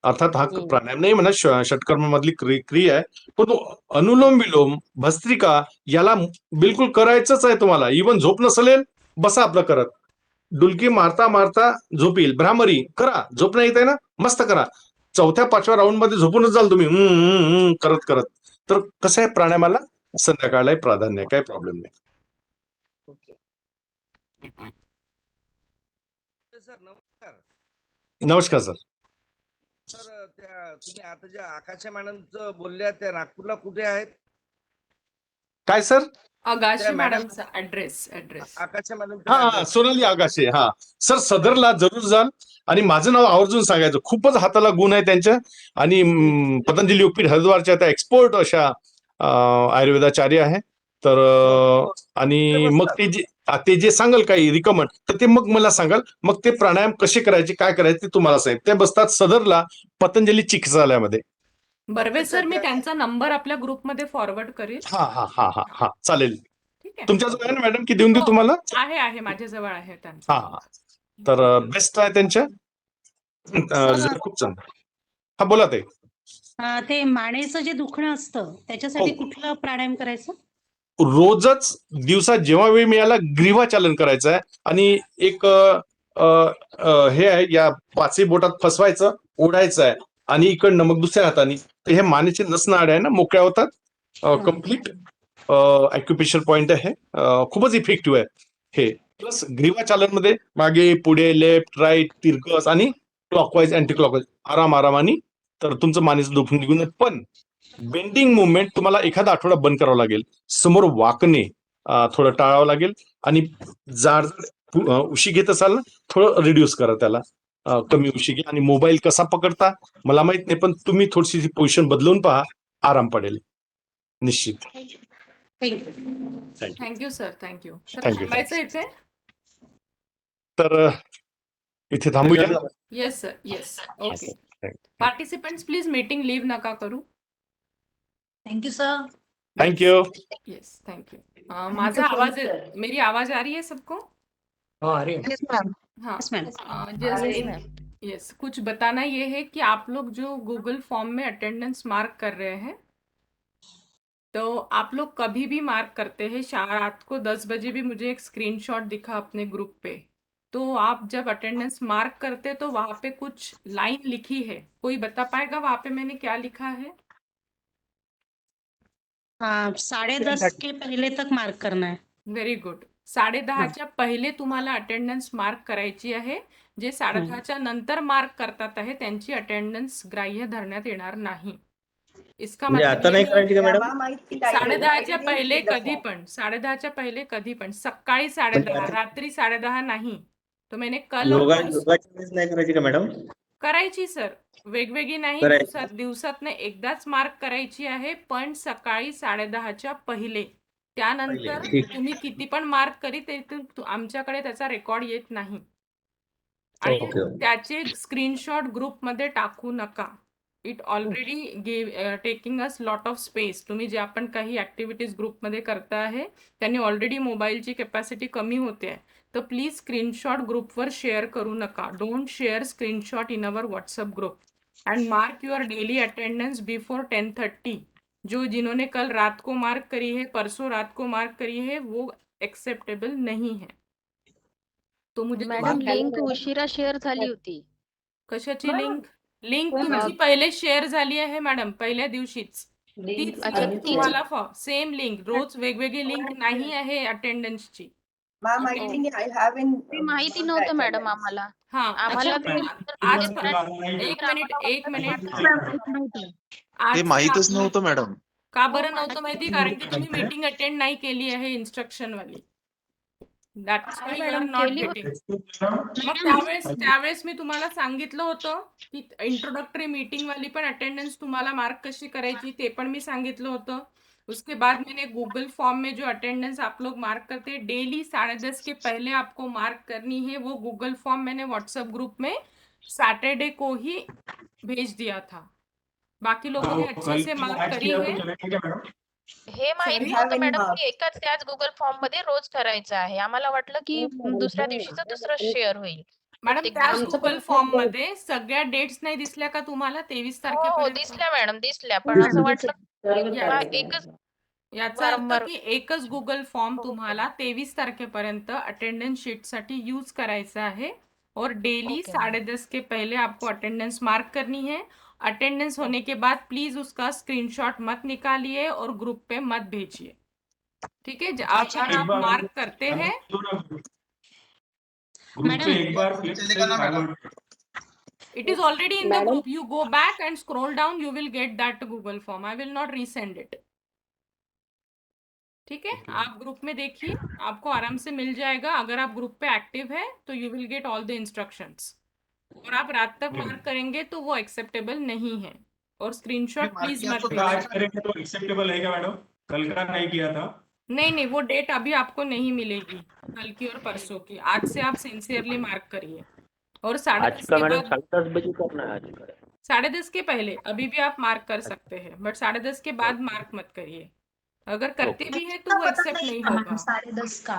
अर्थात हा प्राणायाम नाही म्हणा, षटकर्म मधली क्रिया आहे, पण अनुलोम विलोम, भस्त्रिका याला बिलकुल करायचंच आहे तुम्हाला. इव्हन झोप नसलेल, बसा आपलं करत, डुलकी मारता मारता झोप येईल. भ्रामरी करा, झोप नाही येत आहे ना, मस्त करा. 4-5व्या राऊंड मध्ये झोपूनच जाल तुम्ही करत करत. तर कसं आहे, प्राणायामाला संध्याकाळला प्राधान्य आहे, काही प्रॉब्लेम नाही. सर नमस्कार. नमस्कार सर. सर, त्या तुम्ही आता ज्या आकाशा मॅडमचं बोलल्या त्या नागपूरला कुठे आहेत? काय सर? आगाशे त्या मॅडम- मॅडमचा ऍड्रेस आकाशा मॅडम हा, सोनाली आगाशे. हा सर, सदरला जरूर जाल आणि माझं नाव आवर्जून सांगायचं. खूपच हाताला गुण आहे त्यांच्या, आणि पतंजली योगपीठ हरिद्वारच्या त्या एक्सपोर्ट अशा आयुर्वेदाचार्य आहे. तर आणि मग ते जे सांगाल काही रिकमेंड, तर ते मग मला सांगाल. मग ते प्राणायाम कसे करायचे, काय करायचे ते तुम्हाला सांगेल. ते बसतात सदरला पतंजली चिकित्सालयामध्ये. बर्वे सर, मी त्यांचा नंबर आपल्या ग्रुपमध्ये फॉरवर्ड करेल. हा हा हा हा हा, चालेल. ठीक आहे. तुमच्याजवळ आहे ना मॅडम, की देऊन देऊ हो, तुम्हाला? आहे माझ्याजवळ आहे त्यांचा. हा, तर बेस्ट आहे त्यांच्या, खूप चांगलं. हा, बोला ताई. ते मानेचं जे दुखणं असतं त्याच्यासाठी हो. कुठलं प्राणायाम करायचं? रोजच दिवसात जेव्हा वेळ मिळाला ग्रीवाचालन करायचं आहे, आणि एक हे आहे, या 5ही बोटात फसवायचं, ओढायचं आहे, आणि इकडनं मग दुसऱ्या हाताने. तर हे मानेचे नसनाड आहे ना, मोकळ्या होतात. कम्प्लीट अॅक्युप्रेशर पॉइंट आहे, खूपच इफेक्टिव्ह आहे हे. प्लस ग्रीवाचालन मध्ये मागे पुढे, लेफ्ट राईट, तिरकस आणि क्लॉकवाईज अँटी क्लॉकवाईज आरामाने तर तुमचं मानेचं दुखून निघून जाईल. पण बेंडिंग मुवमेंट तुम्हाला एखादा आठवडा बंद करावं लागेल. समोर वाकणे थोडं टाळावं लागेल आणि जाड उशी घेत असाल ना थोडं रिड्यूस करा त्याला. कमी उशी घ्या आणि मोबाईल कसा पकडता मला माहित नाही, पण तुम्ही थोडीशी पोझिशन बदलून पहा, आराम पडेल निश्चित. Thank you sir, thank you sir. Thank you. थांबायचं इथे? तर इथे थांबूया. Yes sir, yes. Okay. Thank you. Participants please meeting leave नका करू. Thank you sir. Thank you. Yes, thank you. माझा आवाज, मेरी आवाज आ रही है सबको? हाँ. Yes, ma'am. जस्ट यस, कुछ बताना ये है कि आप लोग जो गूगल फॉर्म में अटेंडेंस मार्क कर रहे हैं, तो आप लोग कभी भी मार्क करते हैं, रात को 10 बजे भी मुझे एक स्क्रीनशॉट दिखा अपने ग्रुप पे. तो आप जब अटेंडेंस मार्क करते तो वहां पे कुछ लाइन लिखी है, कोई बता पाएगा वहां पे मैंने क्या लिखा है? हाँ, 10:30 के पहले तक मार्क करना है. Very good. 10:30च्या पहिले तुम्हाला अटेंडन्स मार्क करायची आहे. जे 10:30च्या नंतर मार्क करतात आहे त्यांची अटेंडन्स ग्राह्य धरण्यात येणार नाही. इसका म्हणजे आता नाही करायची का मॅडम? 10:30च्या पहिले कधी पण, 10:30च्या पहिले कधी पण, सकाळी 10:30, रात्री 10:30 नाही. तो मैंने कल और योगाची वेळेस नाही करायची का मॅडम? करायची सर, वेगवेगळी नाही, करायची. दिवसातनं एकदाच मार्क करायची आहे, पण सकाळी 10:30च्या पहिले. त्यानंतर ठीक. तुम्ही किती पण मार्क करी ते आमच्याकडे त्याचा रेकॉर्ड येत नाही. आणि ओके. त्याचे स्क्रीनशॉट ग्रुपमध्ये टाकू नका. It already taking us lot of space. तुम्ही जे आपण काही ऍक्टिव्हिटीज ग्रुपमध्ये करता आहे त्यांनी ऑलरेडी मोबाईलची कॅपॅसिटी कमी होते आहे. तर प्लीज स्क्रीनशॉट ग्रुपवर शेअर करू नका. Don't share screenshot in our WhatsApp group and mark your daily attendance before 10:30. जो जिन्होंने कल रात को मार्क करी है, परसों रात को मार्क करी है, वो एक्सेप्टेबल नहीं है. तो मुझे मॅडम लिंक उशिरा शेअर झाली होती. कशाची लिंक तुमची पहिले शेअर झाली आहे मॅडम, पहिल्या दिवशीच. तीच अच्छा, link तीच. तुम्हाला सेम लिंक, रोज वेगवेगळी लिंक नाही आहे अटेंडन्सची. ते माहिती नव्हतं मॅडम आम्हाला. हा, आम्हाला अच्छा, ते आज नंतर एक मिनिट. ते माहीतच नव्हतं मॅडम. का बरं नव्हतं माहिती? कारण की तुम्ही मीटिंग अटेंड नाही केली आहे इन्स्ट्रक्शन वाली. That's why you are not केली गेटिंग. मग त्यावेळेस मी तुम्हाला सांगितलं होतं की इंट्रोडक्टरी मीटिंग वाली पण अटेंडेंस तुम्हाला मार्क कशी करायची ते पण मी सांगितलं होतं. उसके बाद मैंने गूगल फॉर्म में जो अटेंडेंस आप लोग मार्क करते हैं डेली 10:30 के पहले आपको मार्क करनी है, वो गूगल फॉर्म मैंने व्हाट्सएप ग्रुप में सैटरडे को ही भेज दिया था. बाकी लोगों ने अच्छे से मार्क करी है. हे माहिती नव्हतं मॅडम की एकाच त्याच गुगल फॉर्म मध्ये रोज करायचं आहे. आम्हाला वाटलं की दुसऱ्या दिवशीचं दुसरं शेअर होईल. मॅडम प्रत्येक त्याच दिवशी. गूगल फॉर्म मध्ये सगळ्या डेट्स नाही दिसल्या का तुम्हाला? 23 हो तारखेपर्यंत दिसल्या मॅडम, दिसल्या. पण असं वाटलं हा एकच याचा अर्थ वारंवार. की एकच गूगल फॉर्म तुम्हाला 23 तारखेपर्यंत अटेंडेंस शीट साठी यूज करायचा है और डेली Okay. 10:30 के पहले आपको अटेंडेंस मार्क करनी है. अटेंडेंस होने के बाद प्लीज उसका स्क्रीनशॉट मत निकालिए और ग्रुप पे मत भेजिए. ठीक है? अगर आप मार्क करते हैं madam it is already in the group. You go back and scroll down, you will get that Google form. I will not resend it. ठीक है? आप ग्रुप में देखिए, आपको आराम से मिल जाएगा. अगर आप ग्रुप पे एक्टिव है तो you will get all the instructions. और आप रात तक मार्क करेंगे तो वो एक्सेप्टेबल नहीं है. और स्क्रीनशॉट प्लीज मत भेजिए. तो एक्सेप्टेबल है क्या मैडम? कल का नहीं किया था. नहीं, वो डेट अभी आपको नहीं मिलेगी, कल की और परसों की. आज से आप सिंसियरली मार्क करिए. और 10:30 के बाद 10:30 बजे करना है आज का. 10:30 के पहले अभी भी आप मार्क कर सकते हैं, बट 10:30 के बाद मार्क मत करिए. अगर करते भी है तो वो एक्सेप्ट नहीं होगा. 10:30 का.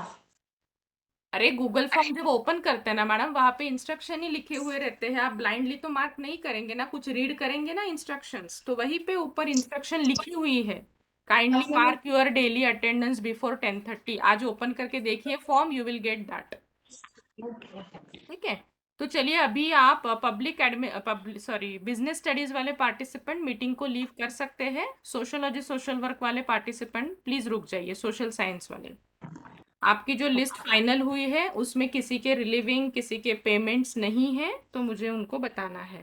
अरे गूगल फॉर्म जब ओपन करते हैं ना मैडम, वहां पे इंस्ट्रक्शन ही लिखे हुए रहते हैं. आप ब्लाइंडली तो मार्क नहीं करेंगे ना, कुछ रीड करेंगे ना इंस्ट्रक्शंस. तो वहीं पे ऊपर इंस्ट्रक्शन लिखी हुई है, kindly mark your daily attendance before 10:30. आज ओपन करके देखिए form, you will get that. ठीक है? तो चलिए अभी आप बिजनेस स्टडीज वाले पार्टिसिपेंट मीटिंग को लीव कर सकते हैं. सोशोलॉजी सोशल वर्क वाले पार्टिसिपेंट प्लीज रुक जाइए. सोशल साइंस वाले आपकी जो लिस्ट फाइनल हुई है उसमें किसी के रिलीविंग किसी के पेमेंट्स नाही है, तो मुझे उनको बताना आहे.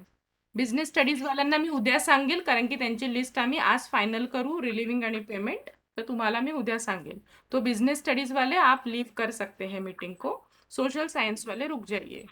बिझनेस स्टडीज वाल्यांना मी उद्या सांगेल, कारण की त्यांची लिस्ट आम्ही आज फाइनल करू रिलीविंग आणि पेमेंट, तर तुम्हाला मी उद्या सांगेल. तो बिझनेस स्टडीज वाले आप लीव कर सकते हैं मीटिंग को, सोशल साइंस वाले रुक जाइए.